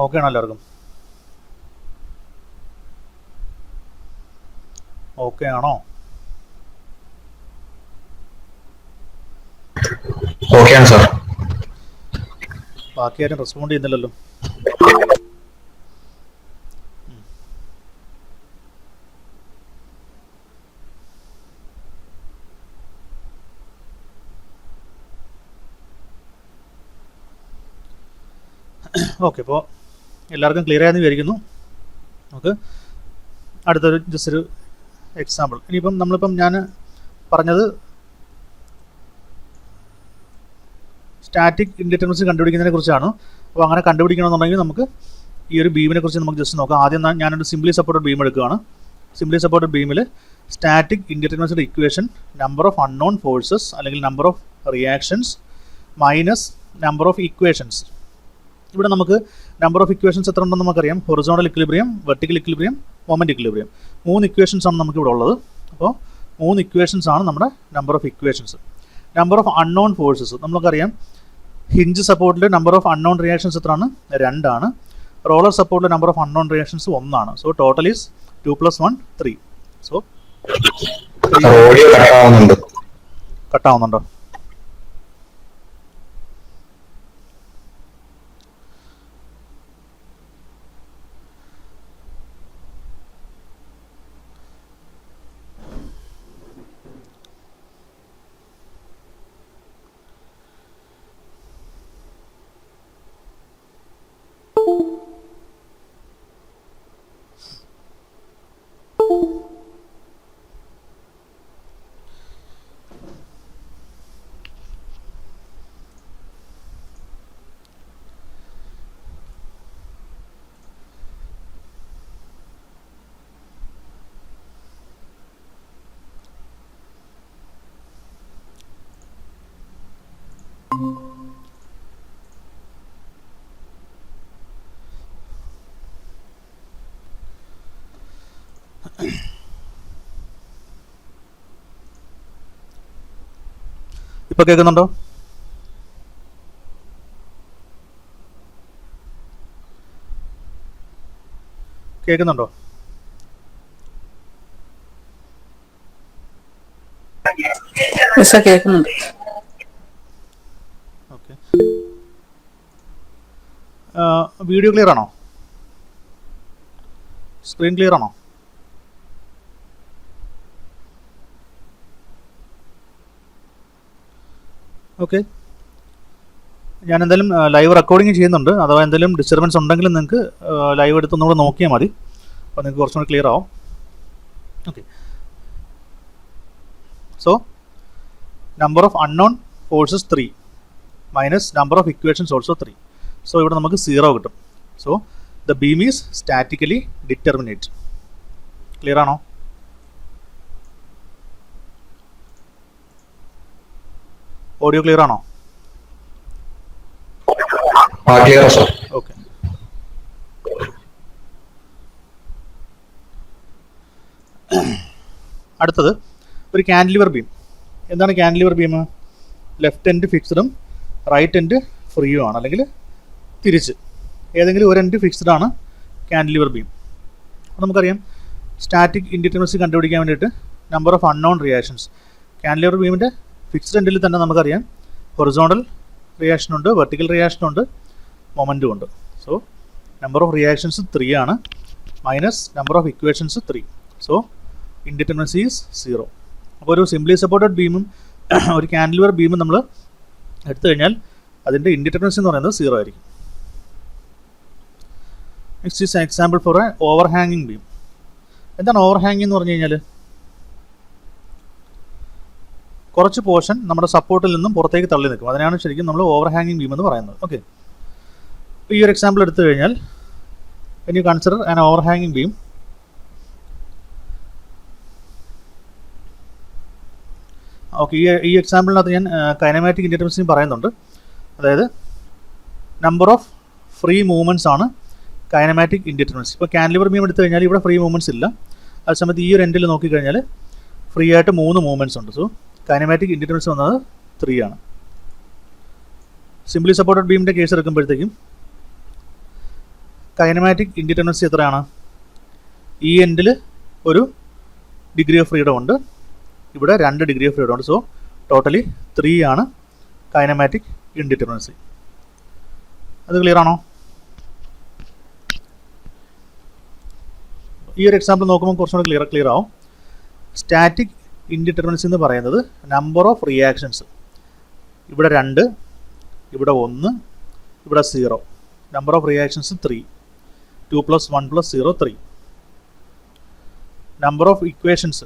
ഓക്കെ ആണോ എല്ലാവർക്കും? ഓക്കെ ആണോ? ഓക്കെയാണ് സാർ. ബാക്കി ആരും റെസ്പോണ്ട് ചെയ്യുന്നില്ലല്ലോ. ഓക്കെ, അപ്പോൾ എല്ലാവർക്കും ക്ലിയർ ആയെന്ന് വിചാരിക്കുന്നു. നമുക്ക് അടുത്തൊരു ജസ്റ്റ് ഒരു എക്സാമ്പിൾ. ഇനിയിപ്പം നമ്മളിപ്പം ഞാൻ പറഞ്ഞത് സ്റ്റാറ്റിക് ഇൻഡിറ്റർമിനൻസി കണ്ടുപിടിക്കുന്നതിനെ കുറിച്ചാണ്. അപ്പോൾ അങ്ങനെ കണ്ടുപിടിക്കണമെന്നുണ്ടെങ്കിൽ നമുക്ക് ഈ ഒരു ബീമിനെ കുറിച്ച് നമുക്ക് ജസ്റ്റ് നോക്കാം. ആദ്യം ഞാനൊരു സിംപ്ലി സപ്പോർട്ടഡ് ബീം എടുക്കുകയാണ്. സിംപ്ലി സപ്പോർട്ടഡ് ബീമിൽ സ്റ്റാറ്റിക് ഇൻഡിറ്റർമിനൻസിയുടെ equation number of unknown forces അല്ലെങ്കിൽ number of reactions minus number of equations. ഇവിടെ നമുക്ക് നമ്പർ ഓഫ് ഇക്വേഷൻസ് എത്ര ഉണ്ടെന്ന് നമുക്കറിയാം. Horizontal equilibrium, vertical equilibrium, moment equilibrium. 3 equations ആണ് നമുക്കിവിടെ ഉള്ളത്. അപ്പോൾ 3 ഇക്വേഷൻസ് ആണ് നമ്മുടെ number of equations. Number of unknown forces നമുക്കറിയാം. ഹിഞ്ച് സപ്പോർട്ടിൽ നമ്പർ ഓഫ് അൺനോൺ റിയാക്ഷൻസ് എത്രയാണ്? 2 ആണ്. റോളർ സപ്പോർട്ടിൽ നമ്പർ ഓഫ് അൺനോൺ റിയാക്ഷൻസ് 1 ആണ്. So total is 2 + 1 3. So audio കട്ടാവുന്നുണ്ട്. കട്ടാവുന്നുണ്ടോ? ഇപ്പൊ കേൾക്കുന്നുണ്ടോ? കേൾക്കുന്നുണ്ടോ? കേൾക്കുന്നുണ്ട്. ഓക്കെ. വീഡിയോ ക്ലിയർ ആണോ? സ്ക്രീൻ ക്ലിയർ ആണോ? ഓക്കെ. ഞാൻ എന്തായാലും ലൈവ് റെക്കോർഡിങ് ചെയ്യുന്നുണ്ട്. അഥവാ എന്തെങ്കിലും ഡിസ്റ്റർബൻസ് ഉണ്ടെങ്കിലും നിങ്ങൾക്ക് ലൈവ് എടുത്തൊന്നുകൂടെ നോക്കിയാൽ മതി. അപ്പോൾ നിങ്ങൾക്ക് കുറച്ചും കൂടി ക്ലിയർ ആവും. Okay. So number of unknown forces 3 minus number of equations also 3. So ഇവിടെ നമുക്ക് 0 കിട്ടും. So the beam is statically determinate. Clear ആണോ? ഓഡിയോ ക്ലിയർ ആണോ? ഓക്കെ. അടുത്തത് ഒരു കാൻഡിലിവർ ബീം. എന്താണ് കാൻഡിലിവർ ബീം? ലെഫ്റ്റ് എൻഡ് ഫിക്സ്ഡും റൈറ്റ് എൻഡ് ഫ്രീയും ആണ്, അല്ലെങ്കിൽ തിരിച്ച് ഏതെങ്കിലും ഒരു എൻഡ് ഫിക്സ്ഡ് ആണ് കാൻഡിലിവർ ബീം. അപ്പോൾ നമുക്കറിയാം സ്റ്റാറ്റിക് ഇൻഡിറ്റർമിനസി കണ്ടുപിടിക്കാൻ വേണ്ടിയിട്ട് number of unknown reactions. Cantilever ബീമിൻ്റെ ഫിക്സ്ഡ് എൻഡിൽ തന്നെ നമുക്കറിയാം ഹൊറിസോണ്ടൽ റിയാക്ഷനുണ്ട്, വെർട്ടിക്കൽ റിയാക്ഷനുണ്ട്, മൊമെൻറ്റും ഉണ്ട്. സോ നമ്പർ ഓഫ് റിയാക്ഷൻസ് 3 ആണ്, minus number of equations 3. So indeterminacy is 0. അപ്പോൾ ഒരു സിംപ്ലി സപ്പോർട്ടഡ് ബീമും ഒരു കാൻഡിലിവർ ബീമും നമ്മൾ എടുത്തു കഴിഞ്ഞാൽ അതിൻ്റെ ഇൻഡിറ്റർമിനസി എന്ന് പറയുന്നത് 0 ആയിരിക്കും. Next is example for A over ഹാങ്ങിങ് ബീം. എന്താണ് ഓവർ ഹാങ്ങിങ് എന്ന് പറഞ്ഞു കഴിഞ്ഞാൽ? കുറച്ച് പോർഷൻ നമ്മുടെ സപ്പോർട്ടിൽ നിന്നും പുറത്തേക്ക് തള്ളി നിൽക്കും. അതിനാണ് ശരിക്കും നമ്മൾ ഓവർ ഹാങ്ങിങ് ബീം എന്ന് പറയുന്നത്. ഓക്കെ. ഇപ്പോൾ ഈ ഒരു എക്സാമ്പിൾ എടുത്തു കഴിഞ്ഞാൽ when you consider an overhanging beam, okay, ഈ എക്സാമ്പിളിനകത്ത് ഞാൻ കൈനമാറ്റിക് ഇൻഡിറ്റർമിനസി പറയുന്നുണ്ട്. അതായത് നമ്പർ ഓഫ് ഫ്രീ മൂവ്മെൻറ്റ്സ് ആണ് കൈനമാറ്റിക് ഇൻഡിറ്റർമിനസി. ഇപ്പോൾ കാൻഡിലിവർ ബീം എടുത്തു കഴിഞ്ഞാൽ ഇവിടെ ഫ്രീ മൂവ്മെൻറ്റ്സ് ഇല്ല. അതേ സമയത്ത് ഈ ഒരു എൻഡിൽ നോക്കിക്കഴിഞ്ഞാൽ ഫ്രീ ആയിട്ട് 3 മൂവ്മെൻറ്റ്സ് ഉണ്ട്. സോ കൈനമാറ്റിക് ഇൻഡിറ്റർമിനസി വന്നത് 3 ആണ്. സിംപ്ലി സപ്പോർട്ടഡ് ബീമിൻ്റെ കേസ് എടുക്കുമ്പോഴത്തേക്കും കൈനമാറ്റിക് ഇൻഡിറ്റർമിനസി എത്രയാണ്? ഈ എൻഡിൽ ഒരു ഡിഗ്രി ഓഫ് ഫ്രീഡം ഉണ്ട്, ഇവിടെ 2 ഡിഗ്രി ഓഫ് ഫ്രീഡം ഉണ്ട്. സോ ടോട്ടലി 3 ആണ് കൈനമാറ്റിക് ഇൻഡിറ്റർമിനസി. അത് ക്ലിയർ ആണോ? ഈ ഒരു എക്സാമ്പിൾ നോക്കുമ്പോൾ കുറച്ചുകൂടി ക്ലിയർ ആവും. സ്റ്റാറ്റിക് ഇൻഡിറ്റർമിനസി എന്ന് പറയുന്നത് നമ്പർ ഓഫ് റിയാക്ഷൻസ്. ഇവിടെ 2, ഇവിടെ 1, ഇവിടെ 0. Number of reactions 3. 2 + 1 + 0 3. Number of equations,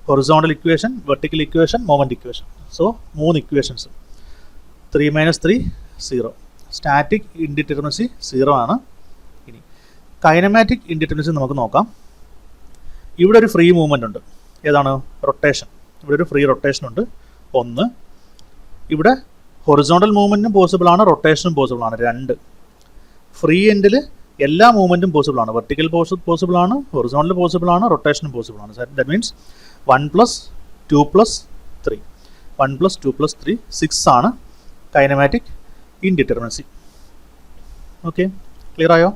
horizontal equation, vertical equation, moment equation. So 3 equations. 3 - 3 0. Static indeterminacy 0 ആണ്. ഇനി കൈനമാറ്റിക് ഇൻഡിറ്റർമിനസി നമുക്ക് നോക്കാം. ഇവിടെ ഒരു ഫ്രീ മൂവ്മെൻ്റ് ഉണ്ട്. ഏതാണ്? റൊട്ടേഷൻ. ഇവിടെ ഒരു ഫ്രീ റൊട്ടേഷൻ ഉണ്ട് 1. ഇവിടെ ഹൊറിസോണ്ടൽ മൂവ്മെൻറ്റും പോസിബിൾ ആണ്, റൊട്ടേഷനും പോസിബിൾ ആണ് 2. ഫ്രീ എൻഡിൽ എല്ലാ മൂവ്മെൻറ്റും പോസിബിൾ ആണ്. വെർട്ടിക്കൽ പോസിബിൾ ആണ്, ഹൊറിസോണ്ടൽ പോസിബിൾ ആണ്, റൊട്ടേഷനും പോസിബിൾ ആണ്. That means 1 + 2 + 3. 1 + 2 + 3 6 ആണ് കൈനമാറ്റിക് ഇൻഡിറ്റർമിനൻസി. ഓക്കെ, ക്ലിയർ ആയോ?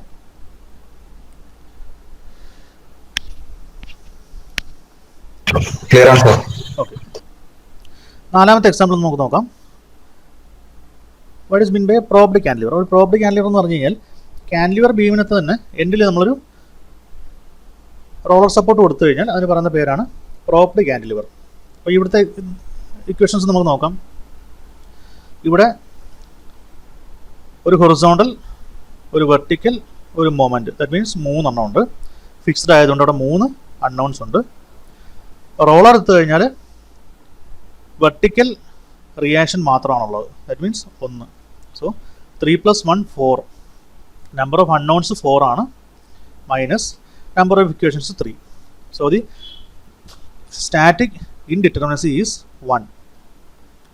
ക്ലിയർ ആണ് സാർ. ഓക്കെ, നാലാമത്തെ എക്സാമ്പിൾ നമുക്ക് നോക്കാം. What is mean by propped cantilever? ഒരു പ്രോബ്ഡ് കാൻഡിലിവർ എന്ന് പറഞ്ഞു കഴിഞ്ഞാൽ കാൻഡിലിവർ ബീമിനകത്ത് തന്നെ എൻഡിൽ നമ്മളൊരു റോളർ സപ്പോർട്ട് കൊടുത്തു കഴിഞ്ഞാൽ അതിന് പറയുന്ന പേരാണ് പ്രോബ്ഡ് കാൻഡിലിവർ. അപ്പോൾ ഇവിടുത്തെ ഇക്വേഷൻസ് നമുക്ക് നോക്കാം. ഇവിടെ ഒരു ഹൊറിസോണ്ടൽ, ഒരു വെർട്ടിക്കൽ, ഒരു മൊമെൻറ്റ്, ദാറ്റ് മീൻസ് 3 എണ്ണം ഉണ്ട്. ഫിക്സ്ഡ് ആയതുകൊണ്ട് അവിടെ 3 അൺനോൺസ് ഉണ്ട്. റോളർ എടുത്തു കഴിഞ്ഞാൽ വെർട്ടിക്കൽ റിയാക്ഷൻ മാത്രമാണുള്ളത്, that means 1. So 3 + 1 4. Number of unknowns 4 ആണ്, minus number of equations 3. So the static indeterminacy is 1.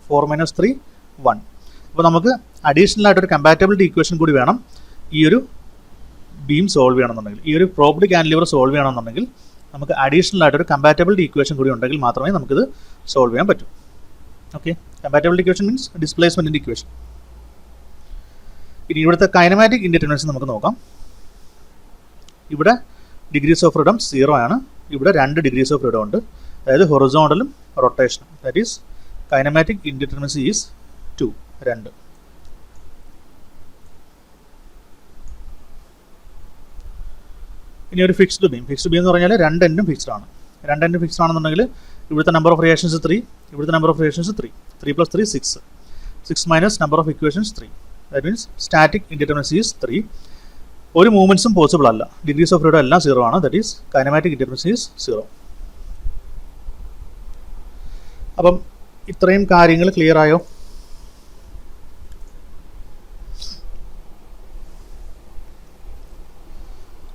4 - 3 1. അപ്പോൾ നമുക്ക് അഡീഷണൽ ആയിട്ടൊരു കമ്പാറ്റബിലിറ്റി ഇക്വേഷൻ കൂടി വേണം ഈ ഒരു ബീം സോൾവ് ചെയ്യണമെന്നുണ്ടെങ്കിൽ, ഈ ഒരു പ്രോബ്ഡ് കാൻഡിലിവർ സോൾവ് ചെയ്യണമെന്നുണ്ടെങ്കിൽ നമുക്ക് അഡീഷണൽ ആയിട്ടൊരു കമ്പാറ്റബിലിറ്റി ഇക്വേഷൻ കൂടി ഉണ്ടെങ്കിൽ മാത്രമേ നമുക്കിത് സോൾവ് ചെയ്യാൻ പറ്റൂ. ഓക്കെ, കമ്പാറ്റബിലിറ്റി ഇക്വേഷൻ മീൻസ് ഡിസ്പ്ലേസ്മെൻറ്റിൻ്റെ ഇക്വേഷൻ. ഇനി ഇവിടുത്തെ കൈനമാറ്റിക് ഇൻഡിറ്റർമിനൻസി നമുക്ക് നോക്കാം. ഇവിടെ ഡിഗ്രീസ് ഓഫ് ഫ്രീഡം 0 ആണ്. ഇവിടെ 2 ഡിഗ്രീസ് ഓഫ് ഫ്രീഡം ഉണ്ട്, അതായത് ഹൊറിസോണ്ടലും റൊട്ടേഷനും. That is kinematic indeterminacy is 2. ഇനി ഒരു ഫിക്സ്ഡ് ബീം. ഫിക്സ്ഡ് ബീം എന്ന് പറഞ്ഞാൽ 2 എൻഡും ഫിക്സ്ഡ് ആണ്. 2 എൻഡും ഫിക്സ്ഡ് ആണെന്നുണ്ടെങ്കിൽ ഇവിടുത്തെ നമ്പർ ഓഫ് റിയാക്ഷൻസ് 3, ഇവിടുത്തെ number of reactions 3. 3 + 3 6. 6 minus number of equations 3. That means static indeterminacy is 3. ഒരു മൂവ്മെൻറ്റ്സും പോസിബിൾ അല്ല. ഡിഗ്രീസ് ഓഫ് ഫ്രീഡം എല്ലാം 0 ആണ്. That is kinematic indeterminacy is 0. അപ്പം ഇത്രയും കാര്യങ്ങൾ ക്ലിയർ ആയോ?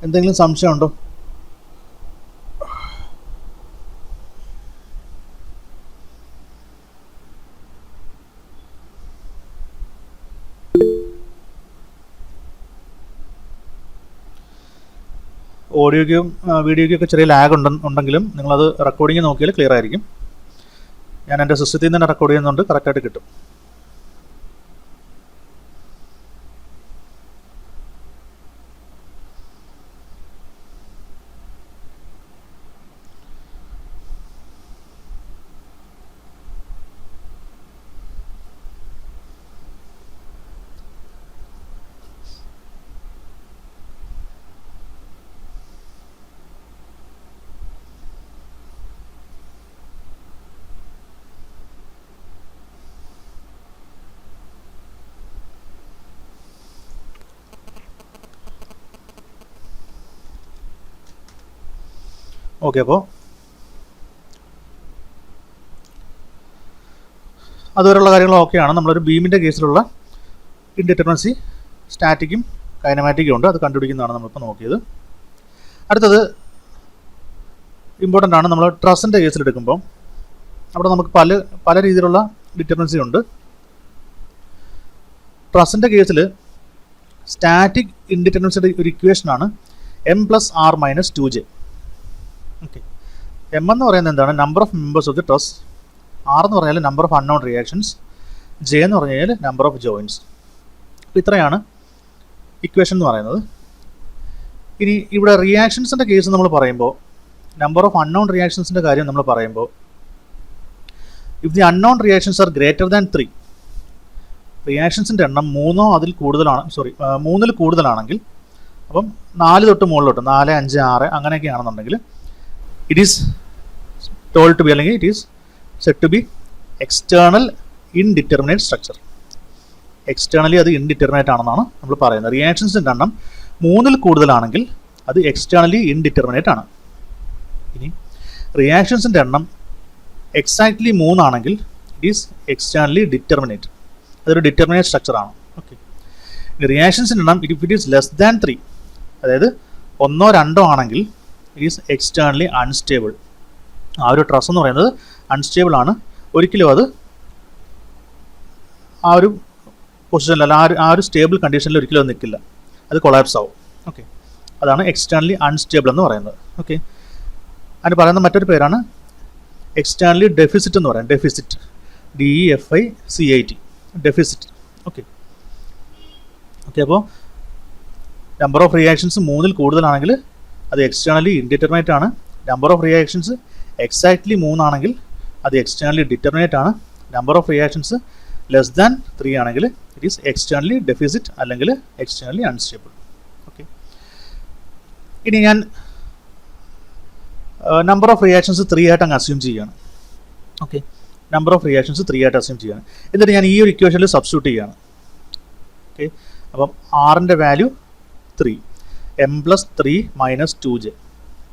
എന്തെങ്കിലും സംശയമുണ്ടോ? ഓഡിയോയ്ക്കും വീഡിയോയ്ക്കൊക്കെ ചെറിയ ലാഗ് ഉണ്ടെങ്കിലും നിങ്ങളത് റെക്കോർഡിങ് നോക്കിയാൽ ക്ലിയർ ആയിരിക്കും. ഞാൻ എൻ്റെ സിസ്റ്റത്തിൽ നിന്ന് തന്നെ റെക്കോർഡ് ചെയ്യുന്നുണ്ട്, കറക്റ്റായിട്ട് കിട്ടും. ഓക്കെ, അപ്പോൾ അതുവരെയുള്ള കാര്യങ്ങൾ ഓക്കെയാണ്. നമ്മളൊരു ബീമിൻ്റെ കേസിലുള്ള ഇൻഡിറ്റർമിനൻസി സ്റ്റാറ്റിക്കും കൈനമാറ്റിക്കും ഉണ്ട്, അത് കണ്ടുപിടിക്കുന്നതാണ് നമ്മളിപ്പോൾ നോക്കിയത്. അടുത്തത് ഇമ്പോർട്ടൻ്റ് ആണ്. നമ്മൾ ട്രസ്സിൻ്റെ കേസിലെടുക്കുമ്പോൾ അവിടെ നമുക്ക് പല രീതിയിലുള്ള ഡിറ്റർമിനൻസി ഉണ്ട്. ട്രസ്സിൻ്റെ കേസിൽ സ്റ്റാറ്റിക് ഇൻഡിറ്റർമിനൻസിയുടെ ഒരു ഇക്വേഷനാണ് m + r - 2j. Okay, M എന്ന് പറയുന്നത് എന്താണ്? Number of members of the truss. R എന്ന് പറഞ്ഞാൽ number of unknown reactions. J എന്ന് പറഞ്ഞു കഴിഞ്ഞാൽ നമ്പർ ഓഫ് ജോയിൻസ്. അപ്പോൾ ഇത്രയാണ് ഇക്വേഷൻ എന്ന് പറയുന്നത്. ഇനി ഇവിടെ റിയാക്ഷൻസിൻ്റെ കേസ് നമ്മൾ പറയുമ്പോൾ, നമ്പർ ഓഫ് അൺനോൺ റിയാക്ഷൻസിൻ്റെ കാര്യം നമ്മൾ പറയുമ്പോൾ, if the unknown reactions R greater than 3, റിയാക്ഷൻസിൻ്റെ എണ്ണം 3 അതിൽ കൂടുതലാണ്, 3ൽ കൂടുതലാണെങ്കിൽ, അപ്പം 4 തൊട്ട് മുകളിലോട്ട് 4, 5, 6 അങ്ങനെയൊക്കെയാണെന്നുണ്ടെങ്കിൽ it is told to be, അല്ലെങ്കിൽ it is said to be external indeterminate structure. Externally അത് ഇൻഡിറ്റർമിനേറ്റ് ആണെന്നാണ് നമ്മൾ പറയുന്നത്. റിയാക്ഷൻസിൻ്റെ എണ്ണം 3ൽ കൂടുതലാണെങ്കിൽ അത് എക്സ്റ്റേണലി ഇൻഡിറ്റർമിനേറ്റ് ആണ്. ഇനി റിയാക്ഷൻസിൻ്റെ എണ്ണം എക്സാക്ട്ലി 3 ആണെങ്കിൽ ഇറ്റ് ഈസ് എക്സ്റ്റേണലി ഡിറ്റർമിനേറ്റ്. അതൊരു ഡിറ്റർമിനേറ്റ് സ്ട്രക്ചറാണ്. ഓക്കെ, റിയാക്ഷൻസിൻ്റെ എണ്ണം if it is less than 3, അതായത് 1 or 2 ആണെങ്കിൽ ഈസ് എക്സ്റ്റേണലി അൺസ്റ്റേബിൾ. ആ ഒരു ട്രസ് എന്ന് പറയുന്നത് അൺസ്റ്റേബിൾ ആണ്. ഒരിക്കലും അത് ആ ഒരു പൊസിഷനിൽ അല്ല, ആ ഒരു സ്റ്റേബിൾ കണ്ടീഷനിൽ ഒരിക്കലും അത് നിൽക്കില്ല, അത് കൊളാപ്സ് ആവും. ഓക്കെ, അതാണ് എക്സ്റ്റേണലി അൺസ്റ്റേബിൾ എന്ന് പറയുന്നത്. ഓക്കെ, അതിന് പറയുന്ന മറ്റൊരു പേരാണ് എക്സ്റ്റേണലി ഡെഫിസിറ്റ് എന്ന് പറയാം. Deficit, DEFICIT, deficit. Okay, okay, അപ്പോൾ നമ്പർ ഓഫ് റിയാക്ഷൻസ് 3-ൽ കൂടുതലാണെങ്കിൽ അത് എക്സ്റ്റേണലി ഇൻഡിറ്റർമിനേറ്റ് ആണ്. നമ്പർ ഓഫ് റിയാക്ഷൻസ് എക്സാക്ട്ലി 3 ആണെങ്കിൽ അത് എക്സ്റ്റേണലി ഡിറ്റർമിനേറ്റ് ആണ്. Number of reactions less than 3 ആണെങ്കിൽ ഇറ്റ് ഈസ് എക്സ്റ്റേണലി ഡെഫിസിറ്റ് അല്ലെങ്കിൽ എക്സ്റ്റേണലി അൺസ്റ്റേബിൾ. ഓക്കെ, ഇനി ഞാൻ നമ്പർ ഓഫ് റിയാക്ഷൻസ് 3 ആയിട്ട് അങ്ങ് അസ്യൂം ചെയ്യുകയാണ്. ഓക്കെ, നമ്പർ ഓഫ് റിയാക്ഷൻസ് 3 ആയിട്ട് അസ്യൂം ചെയ്യുകയാണ്. എന്നിട്ട് ഞാൻ ഈ ഒരു ഇക്വേഷനിൽ സബ്സ്റ്റിറ്റ്യൂട്ട് ചെയ്യുകയാണ്. ഓക്കെ, അപ്പം ആറിൻ്റെ വാല്യൂ 3, m+3 - 2j.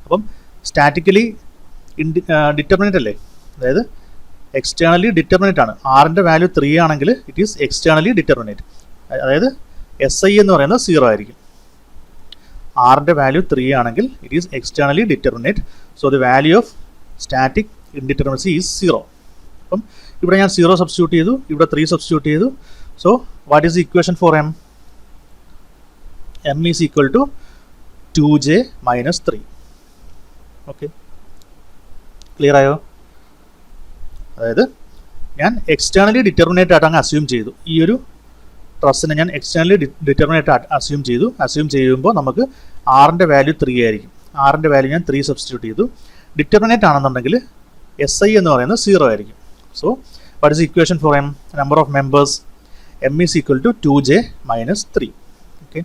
അപ്പം സ്റ്റാറ്റിക്കലി ഡിറ്റർമിനേറ്റ് അല്ലേ, അതായത് എക്സ്റ്റേണലി ഡിറ്റർമിനേറ്റ് ആണ്. ആറിൻ്റെ വാല്യൂ 3 ആണെങ്കിൽ ഇറ്റ് ഈസ് എക്സ്റ്റേണലി ഡിറ്റർമിനേറ്റ്, അതായത് SI എന്ന് പറയുന്നത് 0 ആയിരിക്കും. ആറിൻ്റെ വാല്യൂ 3 ആണെങ്കിൽ it is externally determinate. So the value of static indeterminacy is 0. അപ്പം ഇവിടെ ഞാൻ 0 സബ്സ്റ്റിറ്റ്യൂട്ട് ചെയ്തു, ഇവിടെ 3 സബ്സ്റ്റിറ്റ്യൂട്ട് ചെയ്തു. So what is the equation for m? m is equal to 2j - 3. Okay, clear ആയോ? അതായത് ഞാൻ എക്സ്റ്റേണലി ഡിറ്റർമിനേറ്റ് ആയിട്ട് അങ്ങ് അസ്യൂം ചെയ്തു. ഈ ഒരു ട്രസ്സിനെ ഞാൻ എക്സ്റ്റേണലി ഡിറ്റർമിനേറ്റ് അസ്യൂം ചെയ്തു. അസ്യൂം ചെയ്യുമ്പോൾ നമുക്ക് ആറിൻ്റെ വാല്യൂ 3 ആയിരിക്കും. ആറിൻ്റെ വാല്യൂ ഞാൻ 3 സബ്സ്റ്റിറ്റ്യൂട്ട് ചെയ്തു. ഡിറ്റർമിനേറ്റ് ആണെന്നുണ്ടെങ്കിൽ SI എന്ന് പറയുന്നത് 0 ആയിരിക്കും. So what is equation for m? Number of members m is equal to 2j - 3. Okay,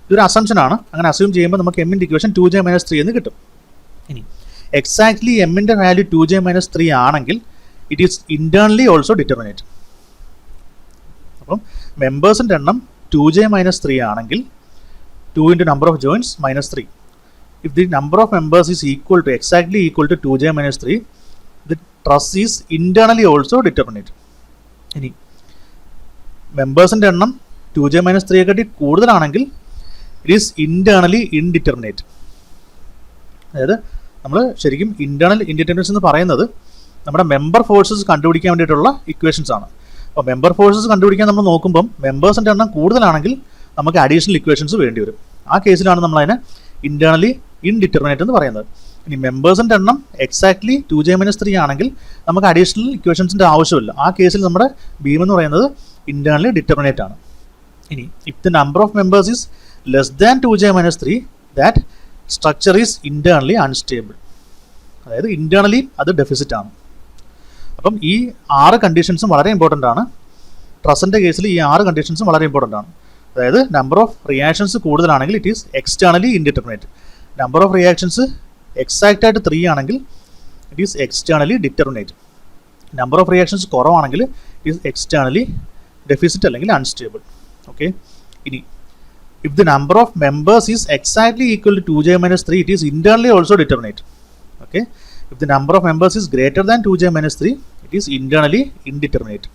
ഇതൊരു അസംഷനാണ്. അങ്ങനെ അസ്യൂം ചെയ്യുമ്പോൾ നമുക്ക് എമ്മിൻ്റെ ഇക്വേഷൻ 2j - 3 എന്ന് കിട്ടും. ഇനി എക്സാക്ട്ലി എമ്മിൻ്റെ വാല്യൂ 2j - 3 ആണെങ്കിൽ it is internally also determinate. അപ്പം മെമ്പേഴ്സിൻ്റെ എണ്ണം 2j - 3 ആണെങ്കിൽ 2 into number of joints -3. If the number of members is exactly equal to 2j - 3, the truss is internally also determinate. ഇനി മെമ്പേഴ്സിൻ്റെ എണ്ണം 2j - 3യെക്കാട്ടി കൂടുതലാണെങ്കിൽ ഇറ്റ് ഈസ് ഇൻറ്റേർണലി ഇൻഡിറ്റർമിനേറ്റ്. അതായത് നമ്മൾ ശരിക്കും ഇൻറ്റേർണൽ ഇൻഡിറ്റർമിനൻസ് എന്ന് പറയുന്നത് നമ്മുടെ മെമ്പർ ഫോഴ്സസ് കണ്ടുപിടിക്കാൻ വേണ്ടിയിട്ടുള്ള ഇക്വേഷൻസ് ആണ്. അപ്പോൾ മെമ്പർ ഫോഴ്സസ് കണ്ടുപിടിക്കാൻ നമ്മൾ നോക്കുമ്പം മെമ്പേഴ്സിൻ്റെ എണ്ണം കൂടുതലാണെങ്കിൽ നമുക്ക് അഡീഷണൽ ഇക്വേഷൻസ് വേണ്ടി വരും. ആ കേസിലാണ് നമ്മളതിനെ ഇൻറ്റേർണലി ഇൻഡിറ്റർമിനേറ്റ് എന്ന് പറയുന്നത്. ഇനി മെമ്പേഴ്സിൻ്റെ എണ്ണം എക്സാക്ട്ലി 2j - 3 ആണെങ്കിൽ നമുക്ക് അഡീഷണൽ ഇക്വേഷൻസിൻ്റെ ആവശ്യമില്ല. ആ കേസിൽ നമ്മുടെ ബീം എന്ന് പറയുന്നത് ഇൻറ്റേർണലി ഡിറ്റർമിനേറ്റ് ആണ്. ഇനി if the number of members is less than 2j - 3, that structure is internally unstable, അതായത് ഇൻറ്റേർണലി അത് ഡെഫിസിറ്റ് ആണ്. അപ്പം ഈ 6 കണ്ടീഷൻസും വളരെ ഇമ്പോർട്ടൻ്റ് ആണ്. ട്രസിൻ്റെ കേസിൽ ഈ 6 കണ്ടീഷൻസും വളരെ ഇമ്പോർട്ടൻ്റ് ആണ്. അതായത് നമ്പർ ഓഫ് റിയാക്ഷൻസ് കൂടുതലാണെങ്കിൽ it is externally indeterminate. Number of reactions exact ആയിട്ട് 3 ആണെങ്കിൽ it is externally determinate. Number of reactions കുറവാണെങ്കിൽ ഇറ്റ് ഈസ് എക്സ്റ്റേണലി ഡെഫിസിറ്റ് അല്ലെങ്കിൽ അൺസ്റ്റേബിൾ. ഓക്കെ, ഇനി if the number of members is exactly equal to 2j - 3, it is internally also determinate. Okay, if the number of members is greater than 2j - 3, it is internally indeterminate.